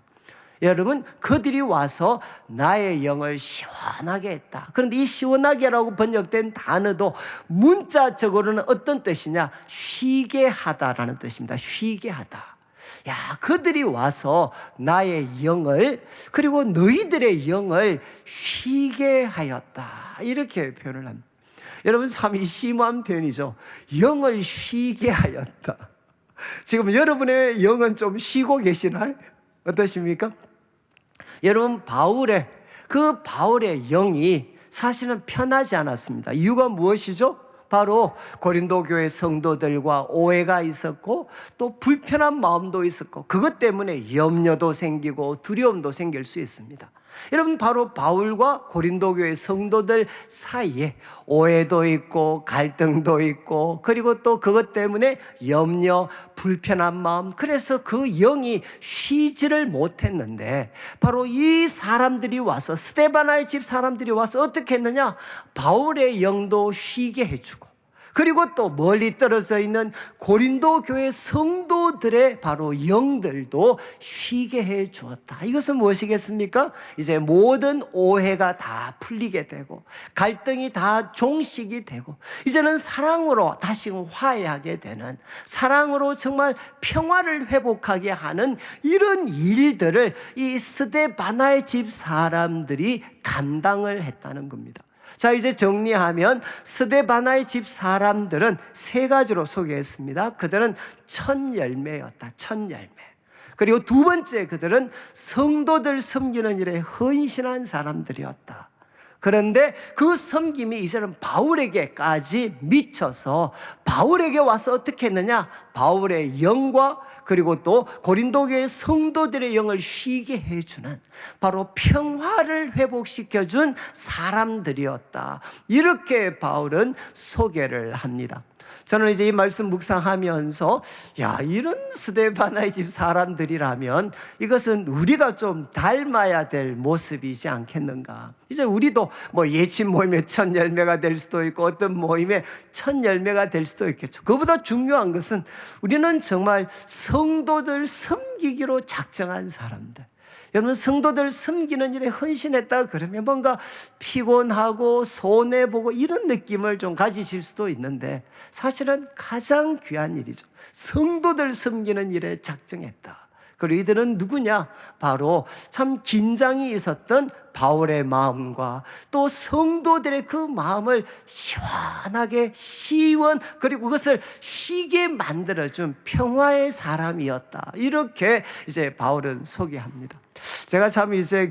여러분, 그들이 와서 나의 영을 시원하게 했다. 그런데 이 시원하게라고 번역된 단어도 문자적으로는 어떤 뜻이냐? 쉬게 하다라는 뜻입니다. 쉬게 하다. 야, 그들이 와서 나의 영을 그리고 너희들의 영을 쉬게 하였다. 이렇게 표현을 합니다. 여러분, 참 심오한 표현이죠. 영을 쉬게 하였다. 지금 여러분의 영은 좀 쉬고 계시나요? 어떠십니까? 여러분, 바울의 영이 사실은 편하지 않았습니다. 이유가 무엇이죠? 바로 고린도 교회 성도들과 오해가 있었고 또 불편한 마음도 있었고 그것 때문에 염려도 생기고 두려움도 생길 수 있습니다. 여러분, 바로 바울과 고린도 교회 성도들 사이에 오해도 있고 갈등도 있고 그리고 또 그것 때문에 염려, 불편한 마음, 그래서 그 영이 쉬지를 못했는데 바로 이 사람들이 와서 스데바나의 집 사람들이 와서 어떻게 했느냐? 바울의 영도 쉬게 해주고 그리고 또 멀리 떨어져 있는 고린도 교회 성도들의 바로 영들도 쉬게 해 주었다. 이것은 무엇이겠습니까? 이제 모든 오해가 다 풀리게 되고 갈등이 다 종식이 되고 이제는 사랑으로 다시금 화해하게 되는, 사랑으로 정말 평화를 회복하게 하는 이런 일들을 이 스데바나의 집 사람들이 감당을 했다는 겁니다. 자, 이제 정리하면 스데바나의 집 사람들은 세 가지로 소개했습니다. 그들은 첫 열매였다. 첫 열매. 그리고 두 번째, 그들은 성도들 섬기는 일에 헌신한 사람들이었다. 그런데 그 섬김이 이제는 바울에게까지 미쳐서 바울에게 와서 어떻게 했느냐? 바울의 영과 그리고 또 고린도교의 성도들의 영을 쉬게 해주는 바로 평화를 회복시켜준 사람들이었다. 이렇게 바울은 소개를 합니다. 저는 이제 이 말씀 묵상하면서 이런 스데바나의 집 사람들이라면 이것은 우리가 좀 닮아야 될 모습이지 않겠는가. 이제 우리도 뭐 예친 모임의 첫 열매가 될 수도 있고 어떤 모임의 첫 열매가 될 수도 있겠죠. 그보다 중요한 것은 우리는 정말 성도들 섬기기로 작정한 사람들. 여러분, 성도들 섬기는 일에 헌신했다 그러면 뭔가 피곤하고 손해보고 이런 느낌을 좀 가지실 수도 있는데 사실은 가장 귀한 일이죠. 성도들 섬기는 일에 작정했다. 그리고 이들은 누구냐? 바로 참 긴장이 있었던 바울의 마음과 또 성도들의 그 마음을 시원하게 그리고 그것을 쉬게 만들어준 평화의 사람이었다. 이렇게 이제 바울은 소개합니다. 제가 참 이제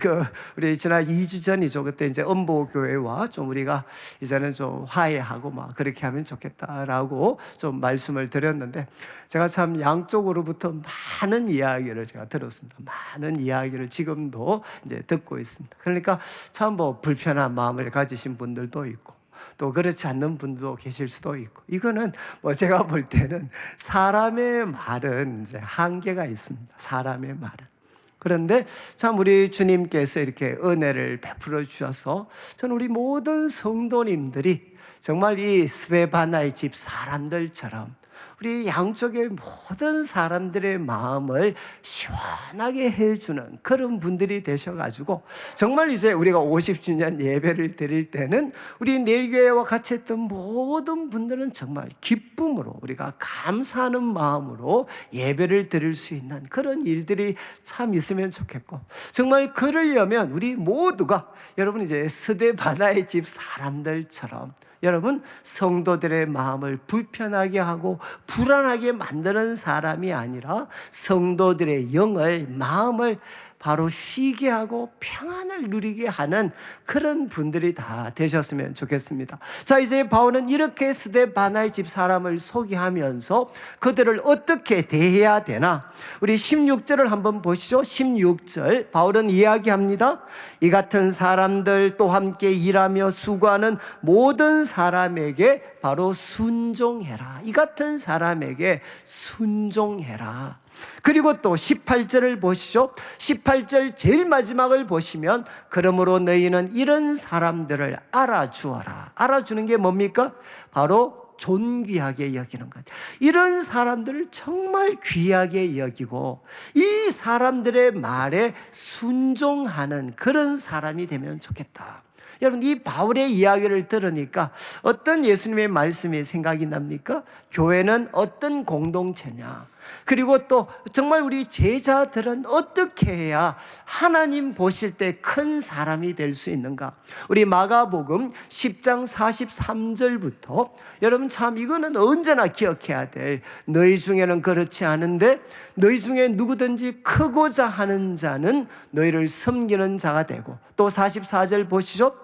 우리 지난 2주 전이죠. 그때 이제 엄보교회와 좀 우리가 이제는 좀 화해하고 막 그렇게 하면 좋겠다라고 좀 말씀을 드렸는데 제가 참 양쪽으로부터 많은 이야기를 제가 들었습니다. 많은 이야기를 지금도 이제 듣고 있습니다. 그러니까 참 뭐 불편한 마음을 가지신 분들도 있고 또 그렇지 않는 분도 계실 수도 있고 이거는 뭐 제가 볼 때는 사람의 말은 이제 한계가 있습니다. 사람의 말은. 그런데 참 우리 주님께서 이렇게 은혜를 베풀어 주셔서 저는 우리 모든 성도님들이 정말 이 스데바나의 집 사람들처럼 우리 양쪽의 모든 사람들의 마음을 시원하게 해주는 그런 분들이 되셔가지고 정말 이제 우리가 50주년 예배를 드릴 때는 우리 내일교회와 같이 했던 모든 분들은 정말 기쁨으로 우리가 감사하는 마음으로 예배를 드릴 수 있는 그런 일들이 참 있으면 좋겠고 정말 그러려면 우리 모두가 여러분 이제 스데바나의 집 사람들처럼 여러분 성도들의 마음을 불편하게 하고 불안하게 만드는 사람이 아니라 성도들의 영을 마음을 바로 쉬게 하고 평안을 누리게 하는 그런 분들이 다 되셨으면 좋겠습니다. 자, 이제 바울은 이렇게 스데바나의 집 사람을 소개하면서 그들을 어떻게 대해야 되나? 우리 16절을 한번 보시죠. 16절 바울은 이야기합니다. 이 같은 사람들 또 함께 일하며 수고하는 모든 사람에게 바로 순종해라. 이 같은 사람에게 순종해라. 그리고 또 18절을 보시죠. 18절 제일 마지막을 보시면 그러므로 너희는 이런 사람들을 알아주어라. 알아주는 게 뭡니까? 바로 존귀하게 여기는 것. 이런 사람들을 정말 귀하게 여기고 이 사람들의 말에 순종하는 그런 사람이 되면 좋겠다. 여러분, 이 바울의 이야기를 들으니까 어떤 예수님의 말씀이 생각이 납니까? 교회는 어떤 공동체냐? 그리고 또 정말 우리 제자들은 어떻게 해야 하나님 보실 때 큰 사람이 될 수 있는가? 우리 마가복음 10장 43절부터 여러분 참 이거는 언제나 기억해야 될 너희 중에는 그렇지 않은데 너희 중에 누구든지 크고자 하는 자는 너희를 섬기는 자가 되고 또 44절 보시죠.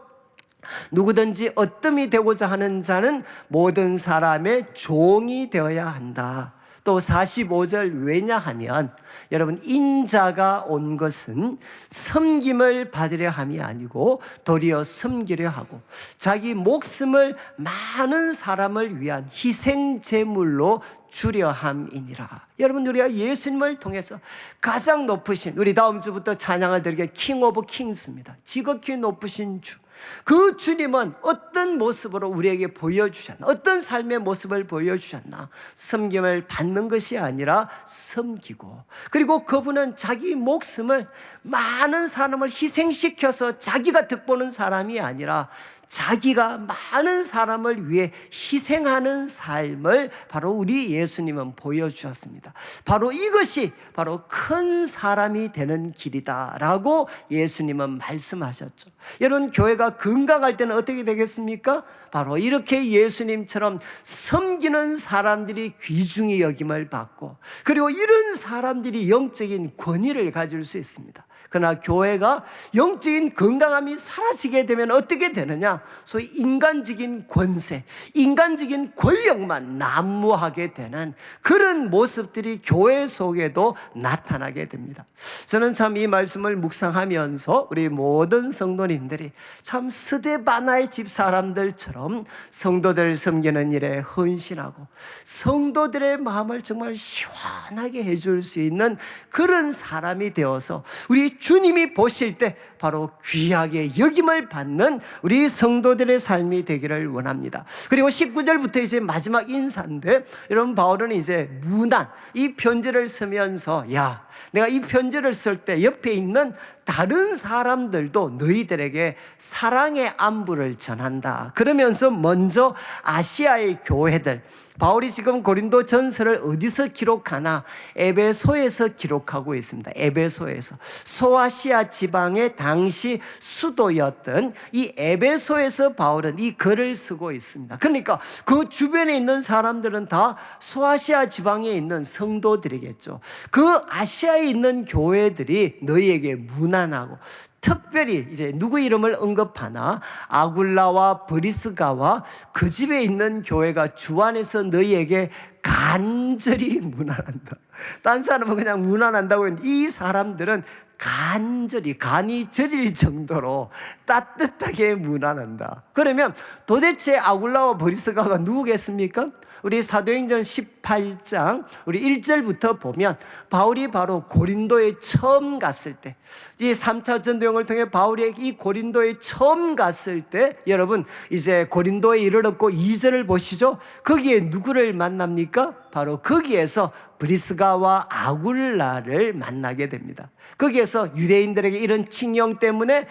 누구든지 어뜸이 되고자 하는 자는 모든 사람의 종이 되어야 한다. 또 45절 왜냐하면 여러분 인자가 온 것은 섬김을 받으려 함이 아니고 도리어 섬기려 하고 자기 목숨을 많은 사람을 위한 희생 제물로 주려 함이니라. 여러분 우리가 예수님을 통해서 가장 높으신 우리 다음 주부터 찬양을 드리게 킹 오브 킹스입니다. 지극히 높으신 주. 그 주님은 어떤 모습으로 우리에게 보여주셨나? 어떤 삶의 모습을 보여주셨나? 섬김을 받는 것이 아니라 섬기고 그리고 그분은 자기 목숨을 많은 사람을 희생시켜서 자기가 득보는 사람이 아니라 자기가 많은 사람을 위해 희생하는 삶을 바로 우리 예수님은 보여주셨습니다. 바로 이것이 바로 큰 사람이 되는 길이다라고 예수님은 말씀하셨죠. 여러분, 교회가 건강할 때는 어떻게 되겠습니까? 바로 이렇게 예수님처럼 섬기는 사람들이 귀중히 여김을 받고, 그리고 이런 사람들이 영적인 권위를 가질 수 있습니다. 그러나 교회가 영적인 건강함이 사라지게 되면 어떻게 되느냐? 소위 인간적인 권세, 인간적인 권력만 난무하게 되는 그런 모습들이 교회 속에도 나타나게 됩니다. 저는 참 이 말씀을 묵상하면서 우리 모든 성도님들이 참 스데바나의 집 사람들처럼 성도들 섬기는 일에 헌신하고 성도들의 마음을 정말 시원하게 해줄 수 있는 그런 사람이 되어서 우리 주님이 보실 때 바로 귀하게 여김을 받는 우리 성도들의 삶이 되기를 원합니다. 그리고 19절부터 이제 마지막 인사인데, 여러분, 바울은 이제 무난, 이 편지를 쓰면서 야, 내가 이 편지를 쓸 때 옆에 있는 다른 사람들도 너희들에게 사랑의 안부를 전한다. 그러면서 먼저 아시아의 교회들, 바울이 지금 고린도 전서를 어디서 기록하나? 에베소에서 기록하고 있습니다. 에베소에서. 소아시아 지방의 당시 수도였던 이 에베소에서 바울은 이 글을 쓰고 있습니다. 그러니까 그 주변에 있는 사람들은 다 소아시아 지방에 있는 성도들이겠죠. 그 아시아에 있는 교회들이 너희에게 무난하고, 특별히 이제 누구 이름을 언급하나? 아굴라와 브리스가와 그 집에 있는 교회가 주 안에서 너희에게 간절히 무난한다. 딴 사람은 그냥 무난한다고 했는데 이 사람들은 간절히, 간이 저릴 정도로 따뜻하게 무난한다. 그러면 도대체 아굴라와 브리스가가 누구겠습니까? 우리 사도행전 18장 우리 1절부터 보면 바울이 바로 고린도에 처음 갔을 때, 이 3차 전도행을 통해 바울이 이 고린도에 처음 갔을 때, 여러분 이제 고린도에 이르렀고 2절을 보시죠. 거기에 누구를 만납니까? 바로 거기에서 브리스가와 아굴라를 만나게 됩니다. 거기에서 유대인들에게 이런 칭령 때문에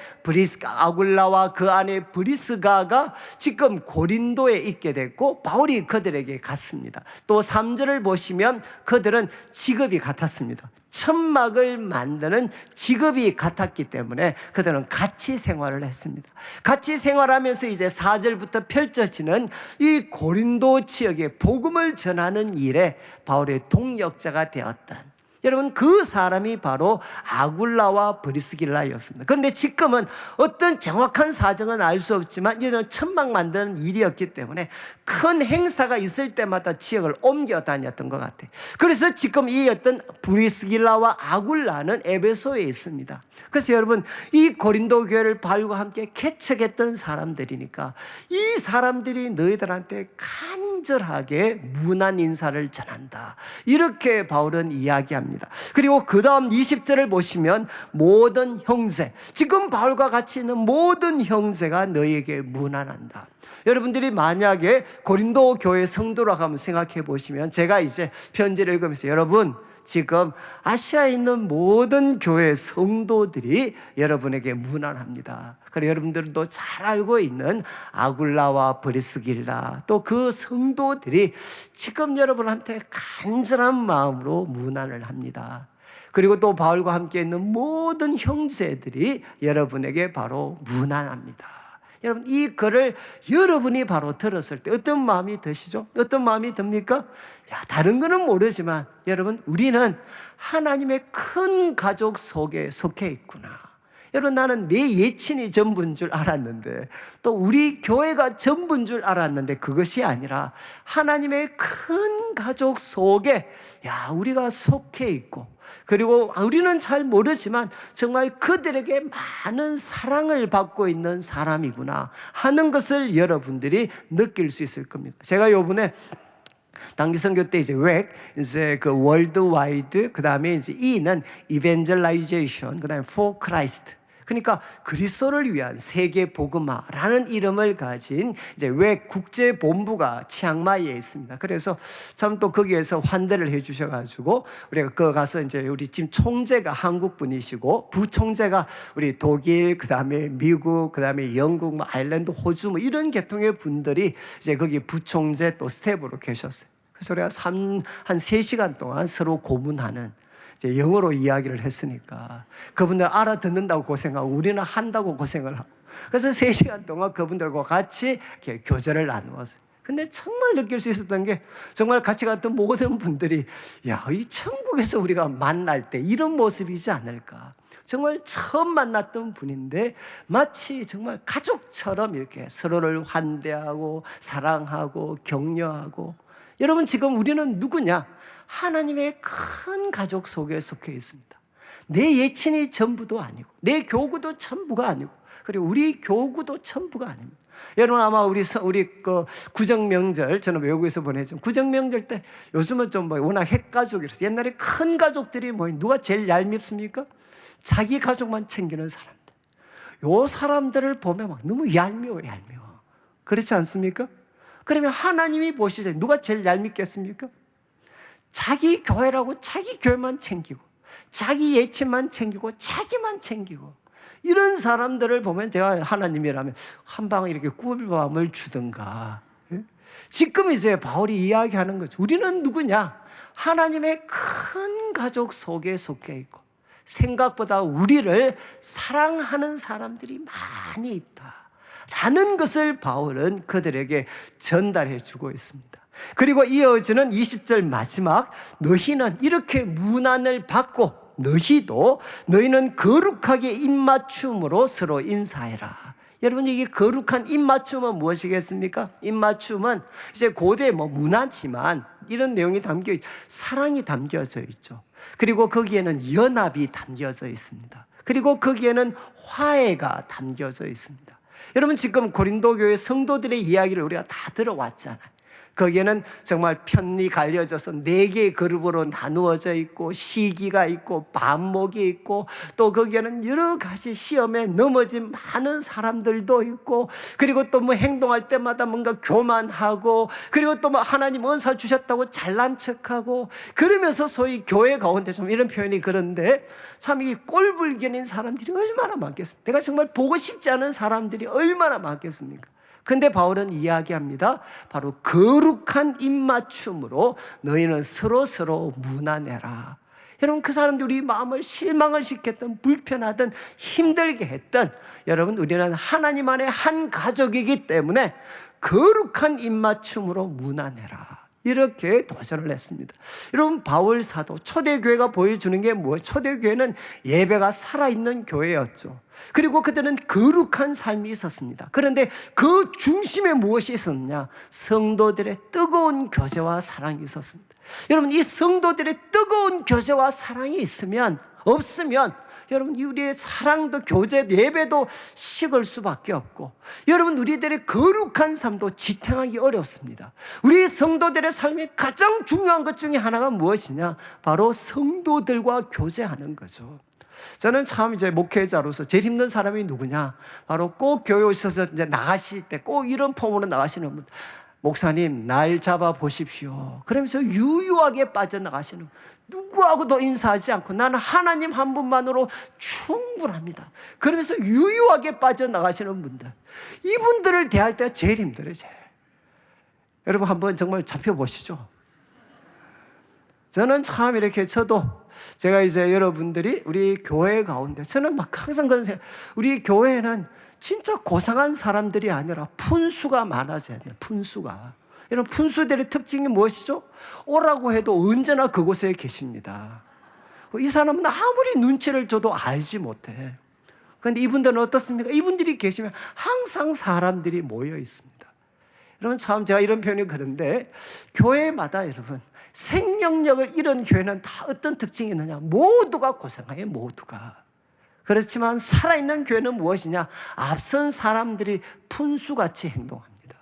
아굴라와 그 안에 브리스가가 지금 고린도에 있게 됐고 바울이 그들에게 갔습니다. 또 3절을 보시면 그들은 직업이 같았습니다. 천막을 만드는 직업이 같았기 때문에 그들은 같이 생활을 했습니다. 같이 생활하면서 이제 4절부터 펼쳐지는 이 고린도 지역에 복음을 전하는 일에 바울의 동역자가 되었던, 여러분, 그 사람이 바로 아굴라와 브리스길라였습니다. 그런데 지금은 어떤 정확한 사정은 알 수 없지만 이런 천막 만드는 일이었기 때문에 큰 행사가 있을 때마다 지역을 옮겨 다녔던 것 같아요. 그래서 지금 이 어떤 브리스길라와 아굴라는 에베소에 있습니다. 그래서 여러분, 이 고린도 교회를 바울과 함께 개척했던 사람들이니까 이 사람들이 너희들한테 간절하게 무난 인사를 전한다. 이렇게 바울은 이야기합니다. 그리고 그 다음 20절을 보시면 모든 형제, 지금 바울과 같이 있는 모든 형제가 너희에게 무난한다. 여러분들이 만약에 고린도 교회 성도라고 한번 생각해 보시면, 제가 이제 편지를 읽으면서 여러분, 지금 아시아에 있는 모든 교회 성도들이 여러분에게 무난합니다. 그리고 여러분들도 잘 알고 있는 아굴라와 브리스길라, 또 그 성도들이 지금 여러분한테 간절한 마음으로 무난을 합니다. 그리고 또 바울과 함께 있는 모든 형제들이 여러분에게 바로 무난합니다. 여러분, 이 글을 여러분이 바로 들었을 때 어떤 마음이 드시죠? 어떤 마음이 듭니까? 야, 다른 거는 모르지만 여러분, 우리는 하나님의 큰 가족 속에 속해 있구나. 여러분, 나는 내 예친이 전부인 줄 알았는데, 또 우리 교회가 전부인 줄 알았는데 그것이 아니라 하나님의 큰 가족 속에 우리가 속해 있고, 그리고 우리는 잘 모르지만 정말 그들에게 많은 사랑을 받고 있는 사람이구나 하는 것을 여러분들이 느낄 수 있을 겁니다. 제가 요번에 단기 선교 때 이제 그 월드와이드, 그 다음에 이제 E는 evangelization, 그 다음에 for Christ, 그러니까 그리스도를 위한 세계 복음화라는 이름을 가진 이제 왜 국제 본부가 치앙마이에 있습니다. 그래서 참 또 거기에서 환대를 해 주셔 가지고 우리가 그 가서 이제 우리 지금 총재가 한국 분이시고 부총재가 우리 독일, 그다음에 미국, 그다음에 영국, 뭐 아일랜드, 호주 뭐 이런 계통의 분들이 이제 거기 부총재 또 스텝으로 계셨어요. 그래서 우리가 한 3시간 동안 서로 고문하는 이제 영어로 이야기를 했으니까 그분들 알아듣는다고 고생하고 우리는 한다고 고생을 하고 그래서 3시간 동안 그분들과 같이 이렇게 교제를 나누었어요. 근데 정말 느낄 수 있었던 게 정말 같이 갔던 모든 분들이 야, 이 천국에서 우리가 만날 때 이런 모습이지 않을까. 정말 처음 만났던 분인데 마치 정말 가족처럼 이렇게 서로를 환대하고 사랑하고 격려하고. 여러분 지금 우리는 누구냐? 하나님의 큰 가족 속에 속해 있습니다. 내 예친이 전부도 아니고 내 교구도 전부가 아니고 그리고 우리 교구도 전부가 아닙니다. 여러분 아마 우리 그 구정 명절 저는 외국에서 보내죠. 구정 명절 때 요즘은 좀 뭐 워낙 핵가족이라서 옛날에 큰 가족들이 뭐 누가 제일 얄밉습니까? 자기 가족만 챙기는 사람들. 요 사람들을 보면 막 너무 얄미워. 그렇지 않습니까? 그러면 하나님이 보실 때 누가 제일 얄밉겠습니까? 자기 교회라고 자기 교회만 챙기고 자기 예친만 챙기고 자기만 챙기고 이런 사람들을 보면 제가 하나님이라면 한 방 이렇게 꿀밤을 주든가. 지금 이제 바울이 이야기하는 거죠. 우리는 누구냐? 하나님의 큰 가족 속에 속해 있고 생각보다 우리를 사랑하는 사람들이 많이 있다라는 것을 바울은 그들에게 전달해 주고 있습니다. 그리고 이어지는 20절 마지막 너희는 이렇게 문안을 받고 너희는 거룩하게 입맞춤으로 서로 인사해라. 여러분 이게 거룩한 입맞춤은 무엇이겠습니까? 입맞춤은 이제 고대 뭐 문화지만 이런 내용이 사랑이 담겨져 있죠. 그리고 거기에는 연합이 담겨져 있습니다. 그리고 거기에는 화해가 담겨져 있습니다. 여러분 지금 고린도 교회 성도들의 이야기를 우리가 다 들어왔잖아요. 거기에는 정말 편이 갈려져서 4개의 그룹으로 나누어져 있고 시기가 있고 반목이 있고 또 거기에는 여러 가지 시험에 넘어진 많은 사람들도 있고 그리고 또 뭐 행동할 때마다 뭔가 교만하고 그리고 또 뭐 하나님 은사 주셨다고 잘난 척하고 그러면서 소위 교회 가운데 좀 이런 표현이 그런데 참 이 꼴불견인 사람들이 얼마나 많겠습니까? 내가 정말 보고 싶지 않은 사람들이 얼마나 많겠습니까? 근데 바울은 이야기합니다. 바로 거룩한 입맞춤으로 너희는 서로 문안해라. 여러분 그 사람들이 우리 마음을 실망을 시켰던 불편하던 힘들게 했던 여러분 우리는 하나님 안에 한 가족이기 때문에 거룩한 입맞춤으로 문안해라. 이렇게 도전을 했습니다. 여러분 바울 사도 초대교회가 보여주는 게 뭐예요? 초대교회는 예배가 살아있는 교회였죠. 그리고 그들은 거룩한 삶이 있었습니다. 그런데 그 중심에 무엇이 있었느냐? 성도들의 뜨거운 교제와 사랑이 있었습니다. 여러분 이 성도들의 뜨거운 교제와 사랑이 없으면 여러분 우리의 사랑도 교제 예배도 식을 수밖에 없고 여러분 우리들의 거룩한 삶도 지탱하기 어렵습니다. 우리 성도들의 삶의 가장 중요한 것 중에 하나가 무엇이냐? 바로 성도들과 교제하는 거죠. 저는 참 이제 목회자로서 제일 힘든 사람이 누구냐? 바로 꼭 교회에 오셔서 이제 나가실 때 꼭 이런 폼으로 나가시는 분. 목사님 날 잡아 보십시오. 그러면서 유유하게 빠져나가시는 누구하고도 인사하지 않고 나는 하나님 한 분만으로 충분합니다. 그러면서 유유하게 빠져나가시는 분들. 이분들을 대할 때가 제일 힘들어요. 제일. 여러분 한번 정말 잡혀보시죠. 저는 참 이렇게 제가 이제 여러분들이 우리 교회 가운데 저는 막 항상 그런 생각 우리 교회는 진짜 고상한 사람들이 아니라 푼수가 많아져야 돼요. 푼수가. 여러분 푼수들의 특징이 무엇이죠? 오라고 해도 언제나 그곳에 계십니다. 이 사람은 아무리 눈치를 줘도 알지 못해. 그런데 이분들은 어떻습니까? 이분들이 계시면 항상 사람들이 모여 있습니다. 여러분 참 제가 이런 표현이 그런데 교회마다 여러분 생명력을 잃은 교회는 다 어떤 특징이 있느냐? 모두가 고생해요. 모두가. 그렇지만 살아있는 교회는 무엇이냐? 앞선 사람들이 푼수같이 행동합니다.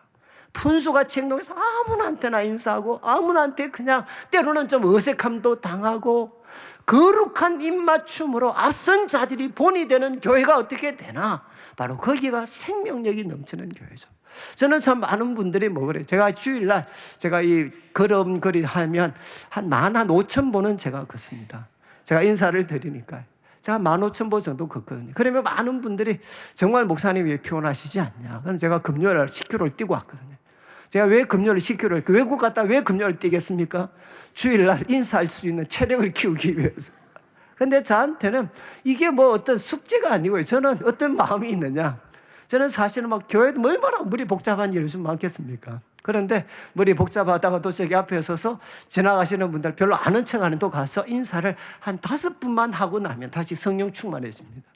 푼수같이 행동해서 아무나한테나 인사하고 아무나한테 그냥 때로는 좀 어색함도 당하고 거룩한 입맞춤으로 앞선 자들이 본이 되는 교회가 어떻게 되나? 바로 거기가 생명력이 넘치는 교회죠. 저는 참 많은 분들이 뭐 그래요. 제가 주일날 제가 이 걸음걸이 하면 한 15,000보는 제가 걷습니다. 제가 인사를 드리니까 제가 15,000보 정도 걷거든요. 그러면 많은 분들이 정말 목사님 왜 피곤하시지 않냐? 그럼 제가 금요일날 10km를 뛰고 왔거든요. 제가 왜 금요일 10km를, 외국 갔다 왜 금요일 뛰겠습니까? 주일날 인사할 수 있는 체력을 키우기 위해서. 근데 저한테는 이게 뭐 어떤 숙제가 아니고요. 저는 어떤 마음이 있느냐? 저는 사실은 막 교회도 얼마나 머리 복잡한 일이 좀 많겠습니까? 그런데 머리 복잡하다가도 저기 앞에 서서 지나가시는 분들 별로 아는 척 하는 또 가서 인사를 한 5분만 하고 나면 다시 성령 충만해집니다.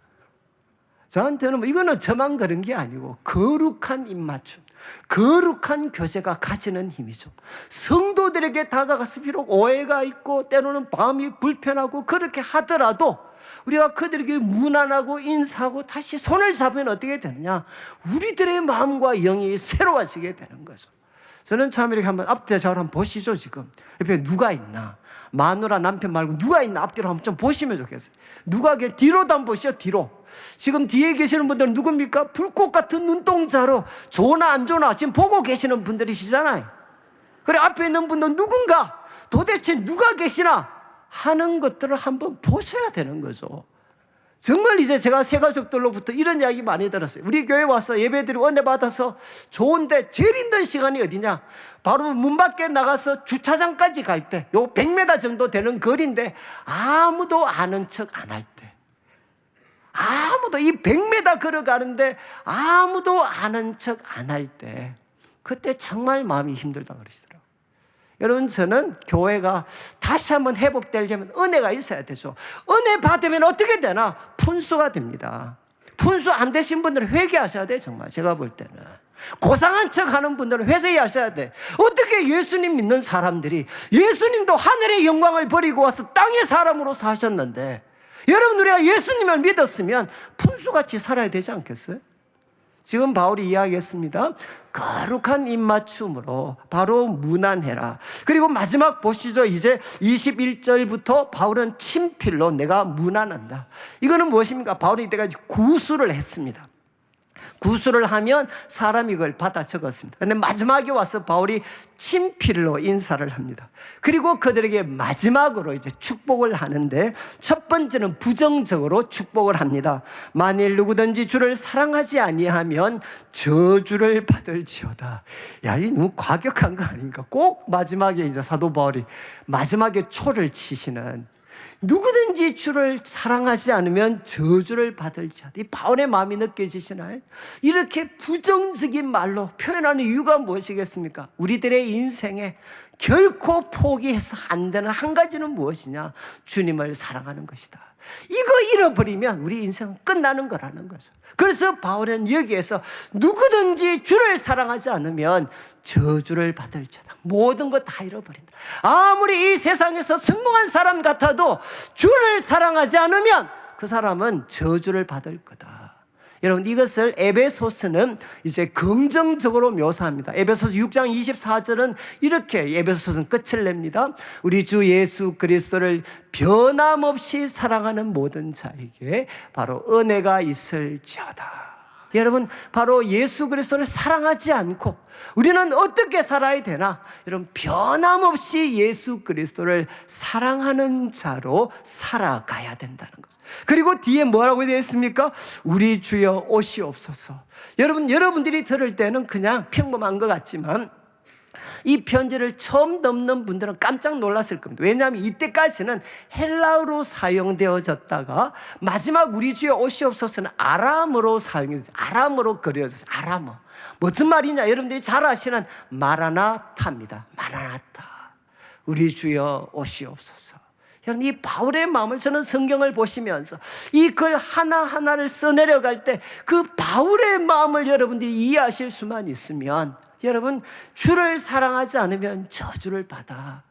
저한테는 뭐 이거는 저만 그런 게 아니고 거룩한 입맞춤, 거룩한 교제가 가지는 힘이죠. 성도들에게 다가가서 비록 오해가 있고 때로는 마음이 불편하고 그렇게 하더라도 우리가 그들에게 무난하고 인사하고 다시 손을 잡으면 어떻게 되느냐? 우리들의 마음과 영이 새로워지게 되는 거죠. 저는 참 이렇게 한번 앞뒤 좌우로 한번 보시죠. 지금 옆에 누가 있나? 마누라 남편 말고 누가 있나? 앞뒤로 한번 좀 보시면 좋겠어요. 누가 뒤로도 한번 보시죠. 뒤로. 지금 뒤에 계시는 분들은 누굽니까? 불꽃 같은 눈동자로 좋나 안 좋나 지금 보고 계시는 분들이시잖아요. 그래 앞에 있는 분들은 누군가 도대체 누가 계시나 하는 것들을 한번 보셔야 되는 거죠. 정말 이제 제가 새 가족들로부터 이런 이야기 많이 들었어요. 우리 교회 와서 예배드리고 은혜 받아서 좋은데 제일 힘든 시간이 어디냐? 바로 문 밖에 나가서 주차장까지 갈 때, 요 100m 정도 되는 거리인데 아무도 아는 척 안 할 때, 아무도 이 100m 걸어가는데 아무도 아는 척 안 할 때, 그때 정말 마음이 힘들다 그러시더라고요. 여러분, 저는 교회가 다시 한번 회복되려면 은혜가 있어야 되죠. 은혜 받으면 어떻게 되나? 푼수가 됩니다. 푼수 안 되신 분들은 회개하셔야 돼요. 정말 제가 볼 때는 고상한 척 하는 분들은 회개하셔야 돼. 어떻게 예수님 믿는 사람들이, 예수님도 하늘의 영광을 버리고 와서 땅의 사람으로 사셨는데, 여러분 우리가 예수님을 믿었으면 푼수같이 살아야 되지 않겠어요? 지금 바울이 이야기했습니다. 거룩한 입맞춤으로 바로 무난해라. 그리고 마지막 보시죠. 이제 21절부터 바울은 친필로 내가 무난한다. 이거는 무엇입니까? 바울이 이때까지 구술을 했습니다. 구술을 하면 사람이 이걸 받아 적었습니다. 그런데 마지막에 와서 바울이 친필로 인사를 합니다. 그리고 그들에게 마지막으로 이제 축복을 하는데, 첫 번째는 부정적으로 축복을 합니다. 만일 누구든지 주를 사랑하지 아니하면 저주를 받을지어다. 야, 이 너무 과격한 거 아닙니까? 꼭 마지막에 이제 사도 바울이 마지막에 초를 치시는, 누구든지 주를 사랑하지 않으면 저주를 받을지어다. 이 바울의 마음이 느껴지시나요? 이렇게 부정적인 말로 표현하는 이유가 무엇이겠습니까? 우리들의 인생에 결코 포기해서 안 되는 한 가지는 무엇이냐? 주님을 사랑하는 것이다. 이거 잃어버리면 우리 인생은 끝나는 거라는 거죠. 그래서 바울은 여기에서 누구든지 주를 사랑하지 않으면 저주를 받을지어다. 모든 것 다 잃어버린다. 아무리 이 세상에서 성공한 사람 같아도 주를 사랑하지 않으면 그 사람은 저주를 받을 거다. 여러분, 이것을 에베소서는 이제 긍정적으로 묘사합니다. 에베소서 6장 24절은 이렇게 에베소서는 끝을 냅니다. 우리 주 예수 그리스도를 변함없이 사랑하는 모든 자에게 바로 은혜가 있을지어다. 여러분, 바로 예수 그리스도를 사랑하지 않고 우리는 어떻게 살아야 되나? 여러분, 변함없이 예수 그리스도를 사랑하는 자로 살아가야 된다는 거죠. 그리고 뒤에 뭐라고 되어 있습니까? 우리 주여 오시옵소서. 여러분들이 들을 때는 그냥 평범한 것 같지만 이 편지를 처음 듣는 분들은 깜짝 놀랐을 겁니다. 왜냐하면 이때까지는 헬라어로 사용되어졌다가 마지막 우리 주여 오시옵소서는 아람어로 사용되어졌어요. 아람어로 그려졌어요. 아람어. 무슨 말이냐? 여러분들이 잘 아시는 마라나타입니다. 마라나타. 우리 주여 오시옵소서. 여러분, 이 바울의 마음을, 저는 성경을 보시면서 이 글 하나하나를 써내려갈 때 그 바울의 마음을 여러분들이 이해하실 수만 있으면, 여러분, 주를 사랑하지 않으면 저주를 받아.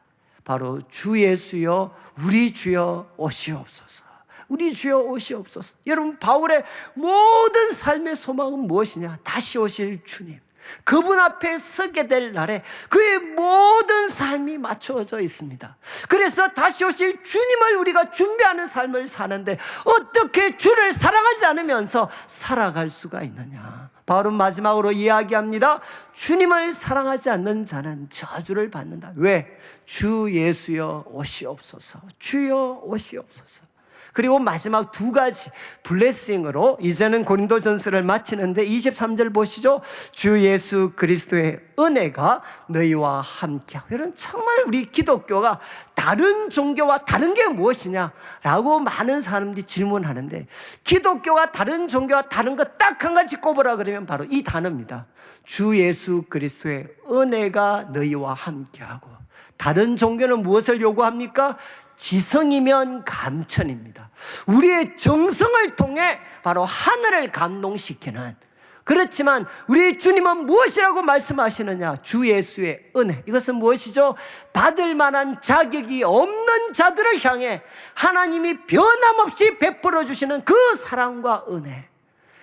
바로 주 예수여 우리 주여 오시옵소서. 우리 주여 오시옵소서. 여러분, 바울의 모든 삶의 소망은 무엇이냐? 다시 오실 주님. 그분 앞에 서게 될 날에 그의 모든 삶이 맞추어져 있습니다. 그래서 다시 오실 주님을 우리가 준비하는 삶을 사는데 어떻게 주를 사랑하지 않으면서 살아갈 수가 있느냐. 바울은 마지막으로 이야기합니다. 주님을 사랑하지 않는 자는 저주를 받는다. 왜? 주 예수여 오시옵소서. 주여 오시옵소서. 그리고 마지막 두 가지 블레싱으로 이제는 고린도전서를 마치는데 23절 보시죠. 주 예수 그리스도의 은혜가 너희와 함께하고. 여러분, 정말 우리 기독교가 다른 종교와 다른 게 무엇이냐라고 많은 사람들이 질문하는데, 기독교가 다른 종교와 다른 거 딱 한 가지 꼽으라 그러면 바로 이 단어입니다. 주 예수 그리스도의 은혜가 너희와 함께하고. 다른 종교는 무엇을 요구합니까? 지성이면 감천입니다. 우리의 정성을 통해 바로 하늘을 감동시키는. 그렇지만 우리 주님은 무엇이라고 말씀하시느냐? 주 예수의 은혜. 이것은 무엇이죠? 받을 만한 자격이 없는 자들을 향해 하나님이 변함없이 베풀어 주시는 그 사랑과 은혜.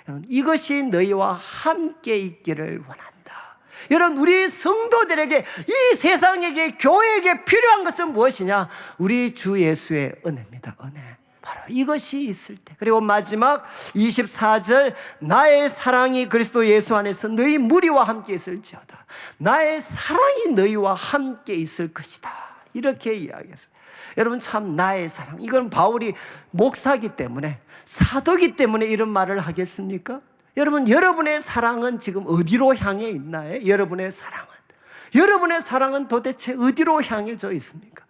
여러분, 이것이 너희와 함께 있기를 원한다. 여러분, 우리 성도들에게, 이 세상에게, 교회에게 필요한 것은 무엇이냐? 우리 주 예수의 은혜입니다. 은혜. 바로 이것이 있을 때. 그리고 마지막 24절, 나의 사랑이 그리스도 예수 안에서 너희 무리와 함께 있을지어다. 나의 사랑이 너희와 함께 있을 것이다. 이렇게 이야기했어요. 여러분, 참 나의 사랑. 이건 바울이 목사기 때문에, 사도기 때문에 이런 말을 하겠습니까? 여러분, 여러분의 사랑은 지금 어디로 향해 있나요? 여러분의 사랑은 도대체 어디로 향해져 있습니까?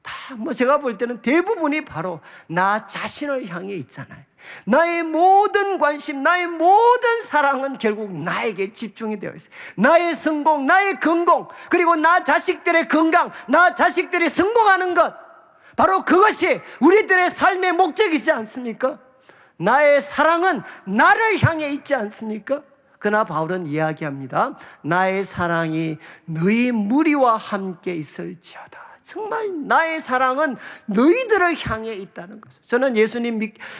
다 제가 볼 때는 대부분이 바로 나 자신을 향해 있잖아요. 나의 모든 관심, 나의 모든 사랑은 결국 나에게 집중이 되어 있어요. 나의 성공, 나의 건강, 그리고 나 자식들의 건강, 나 자식들이 성공하는 것, 바로 그것이 우리들의 삶의 목적이지 않습니까? 나의 사랑은 나를 향해 있지 않습니까? 그러나 바울은 이야기합니다. 나의 사랑이 너희 무리와 함께 있을지어다. 정말 나의 사랑은 너희들을 향해 있다는 거죠.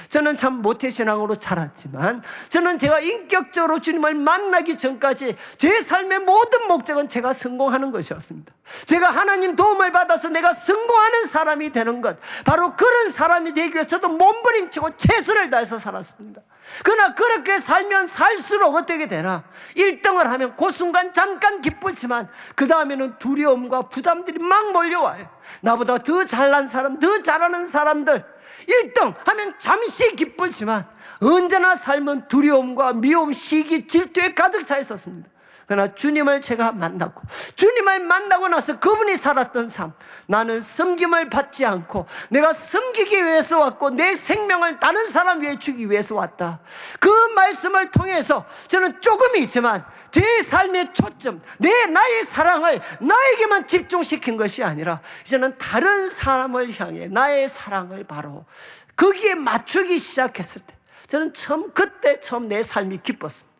저는 참 모태신앙으로 자랐지만, 저는 제가 인격적으로 주님을 만나기 전까지 제 삶의 모든 목적은 제가 성공하는 것이었습니다. 제가 하나님 도움을 받아서 내가 성공하는 사람이 되는 것, 바로 그런 사람이 되기 위해서 저도 몸부림치고 최선을 다해서 살았습니다. 그러나 그렇게 살면 살수록 어떻게 되나? 1등을 하면 그 순간 잠깐 기쁘지만 그 다음에는 두려움과 부담들이 막 몰려와요. 나보다 더 잘난 사람, 더 잘하는 사람들 1등 하면 잠시 기쁘지만 언제나 삶은 두려움과 미움, 시기, 질투에 가득 차 있었습니다. 그러나 주님을 제가 만났고, 주님을 만나고 나서 그분이 살았던 삶, 나는 섬김을 받지 않고 내가 섬기기 위해서 왔고 내 생명을 다른 사람 위해 주기 위해서 왔다. 그 말씀을 통해서 저는 조금이지만 제 삶의 초점, 나의 사랑을 나에게만 집중시킨 것이 아니라 이제는 다른 사람을 향해 나의 사랑을 바로 거기에 맞추기 시작했을 때, 저는 그때 처음 내 삶이 기뻤습니다.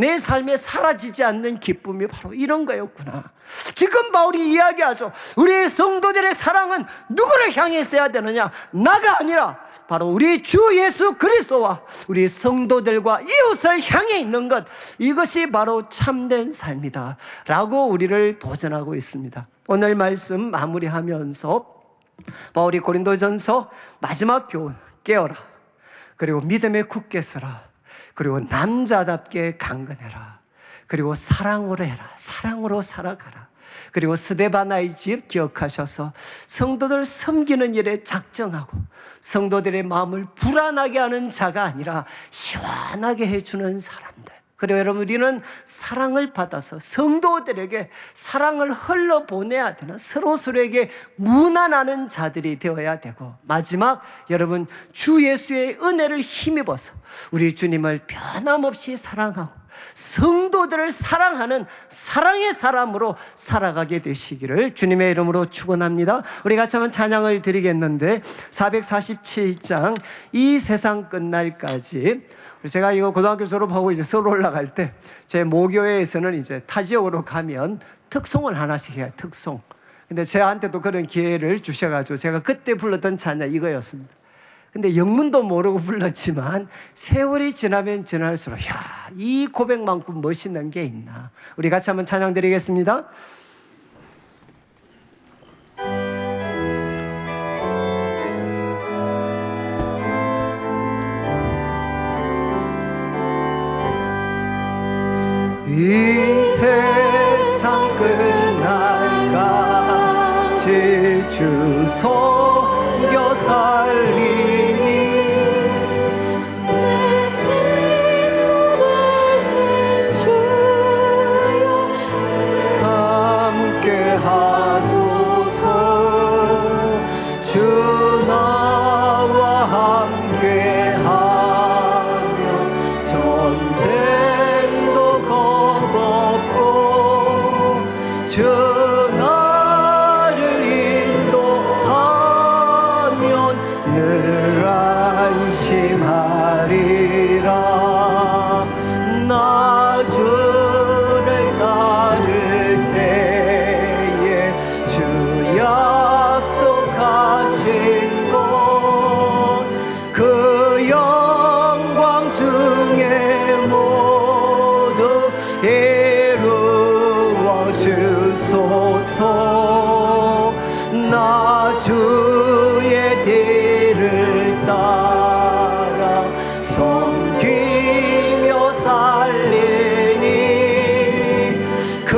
내 삶에 사라지지 않는 기쁨이 바로 이런 거였구나. 지금 바울이 이야기하죠. 우리 성도들의 사랑은 누구를 향해 있어야 되느냐? 나가 아니라 바로 우리 주 예수 그리스도와 우리 성도들과 이웃을 향해 있는 것, 이것이 바로 참된 삶이다 라고 우리를 도전하고 있습니다. 오늘 말씀 마무리하면서 바울이 고린도전서 마지막 교훈, 깨어라, 그리고 믿음에 굳게 서라, 그리고 남자답게 강건해라, 그리고 사랑으로 해라, 사랑으로 살아가라, 그리고 스데바나의 집 기억하셔서 성도들 섬기는 일에 작정하고 성도들의 마음을 불안하게 하는 자가 아니라 시원하게 해주는 사람들. 그리고 여러분, 우리는 사랑을 받아서 성도들에게 사랑을 흘러보내야 되는, 서로서로에게 무난하는 자들이 되어야 되고, 마지막 여러분, 주 예수의 은혜를 힘입어서 우리 주님을 변함없이 사랑하고 성도들을 사랑하는 사랑의 사람으로 살아가게 되시기를 주님의 이름으로 축원합니다. 우리 같이 한번 찬양을 드리겠는데, 447장 이 세상 끝날까지, 제가 이거 고등학교 졸업하고 이제 서울 올라갈 때 제 모교회에서는 이제 타 지역으로 가면 특송을 하나씩 해요. 특송. 근데 저한테도 그런 기회를 주셔가지고 제가 그때 불렀던 찬양 이거였습니다. 근데 영문도 모르고 불렀지만 세월이 지나면 지날수록 이 고백만큼 멋있는 게 있나. 우리 같이 한번 찬양 드리겠습니다. 이 세상 끝날까지 주 섬겨 살리니 내 친구 되신 주여 함께 하소서. 주 나와 함께 하며 전쟁도 겁없고 주 나를 인도하면 늘 안심하리라. 나 주를 따를 때에 주 약속하신 것 그 영광 중에 모두 이루어 주소서. 나 주의 뒤를 따라 섬기며 살리니 그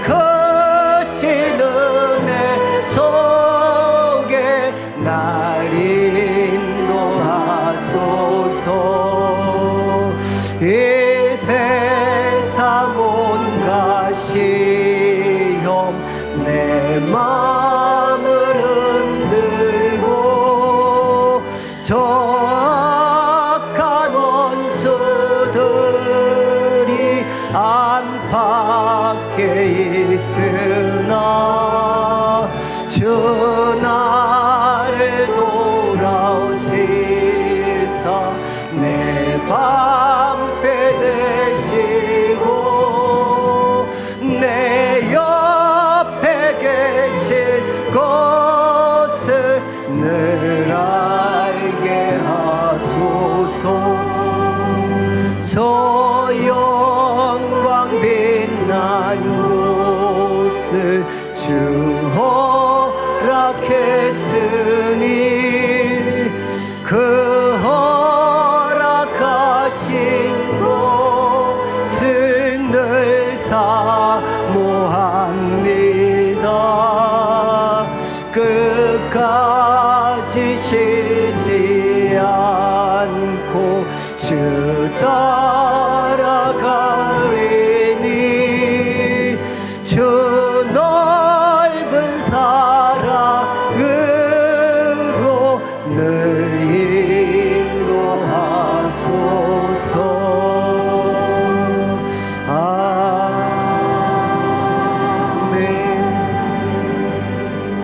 크신 은혜 속에 날 인도하소서. 이 세상 온갖 시험 내 마음을 흔들고 저 악한 원수들이 안팎에 있으나 주 나를 돌아오시사 내 방패 되시고 내 옆에 계신 것을 늘 알게 하소서. 저 영광 빛난 곳을 주 허락했으니 그 허락하신 것을 늘 사모합니다. 끝까지 쉬지 않고 주 따라가리니 주 넓은 사랑으로 늘 인도하소서. 아멘.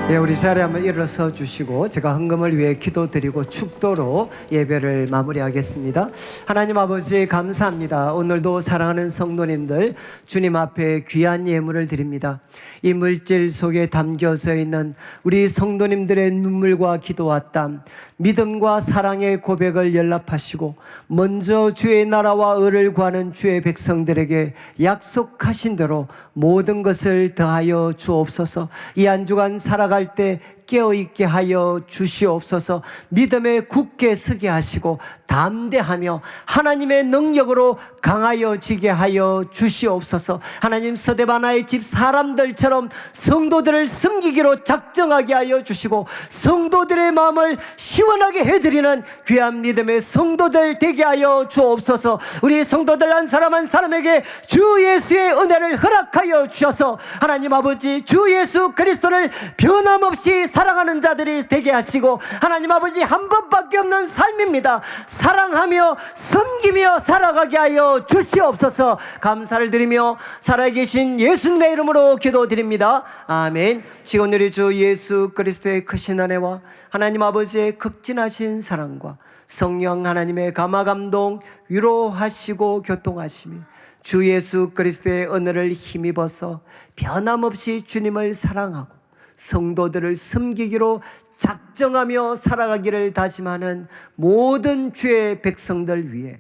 예, 우리 자리에 한번 일어서 주시고 제가 헌금을 위해 기도드리고 축도로 예배를 마무리하겠습니다. 하나님 아버지 감사합니다. 오늘도 사랑하는 성도님들 주님 앞에 귀한 예물을 드립니다. 이 물질 속에 담겨져 있는 우리 성도님들의 눈물과 기도와 땀, 믿음과 사랑의 고백을 연락하시고 먼저 주의 나라와 의를 구하는 주의 백성들에게 약속하신 대로 모든 것을 더하여 주옵소서. 이 한 주간 살아갈 때 깨어있게 하여 주시옵소서. 믿음에 굳게 서게 하시고 담대하며 하나님의 능력으로 강하여지게 하여 주시옵소서. 하나님 서대바나의 집 사람들처럼 성도들을 섬기기로 작정하게 하여 주시고 성도들의 마음을 시원하게 해드리는 귀한 믿음의 성도들 되게 하여 주옵소서. 우리 성도들 한 사람 한 사람에게 주 예수의 은혜를 허락하여 주셔서 하나님 아버지 주 예수 그리스도를 변함없이 사랑하는 자들이 되게 하시고 하나님 아버지 한 번밖에 없는 삶입니다. 사랑하며 섬기며 살아가게 하여 주시옵소서. 감사를 드리며 살아계신 예수님의 이름으로 기도드립니다. 아멘. 지금 우리 주 예수 그리스도의 크신 은혜와 하나님 아버지의 극진하신 사랑과 성령 하나님의 감화감동 위로하시고 교통하시며 주 예수 그리스도의 은혜를 힘입어서 변함없이 주님을 사랑하고 성도들을 섬기기로 작정하며 살아가기를 다짐하는 모든 주의 백성들 위해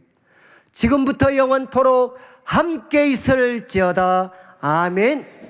지금부터 영원토록 함께 있을지어다. 아멘.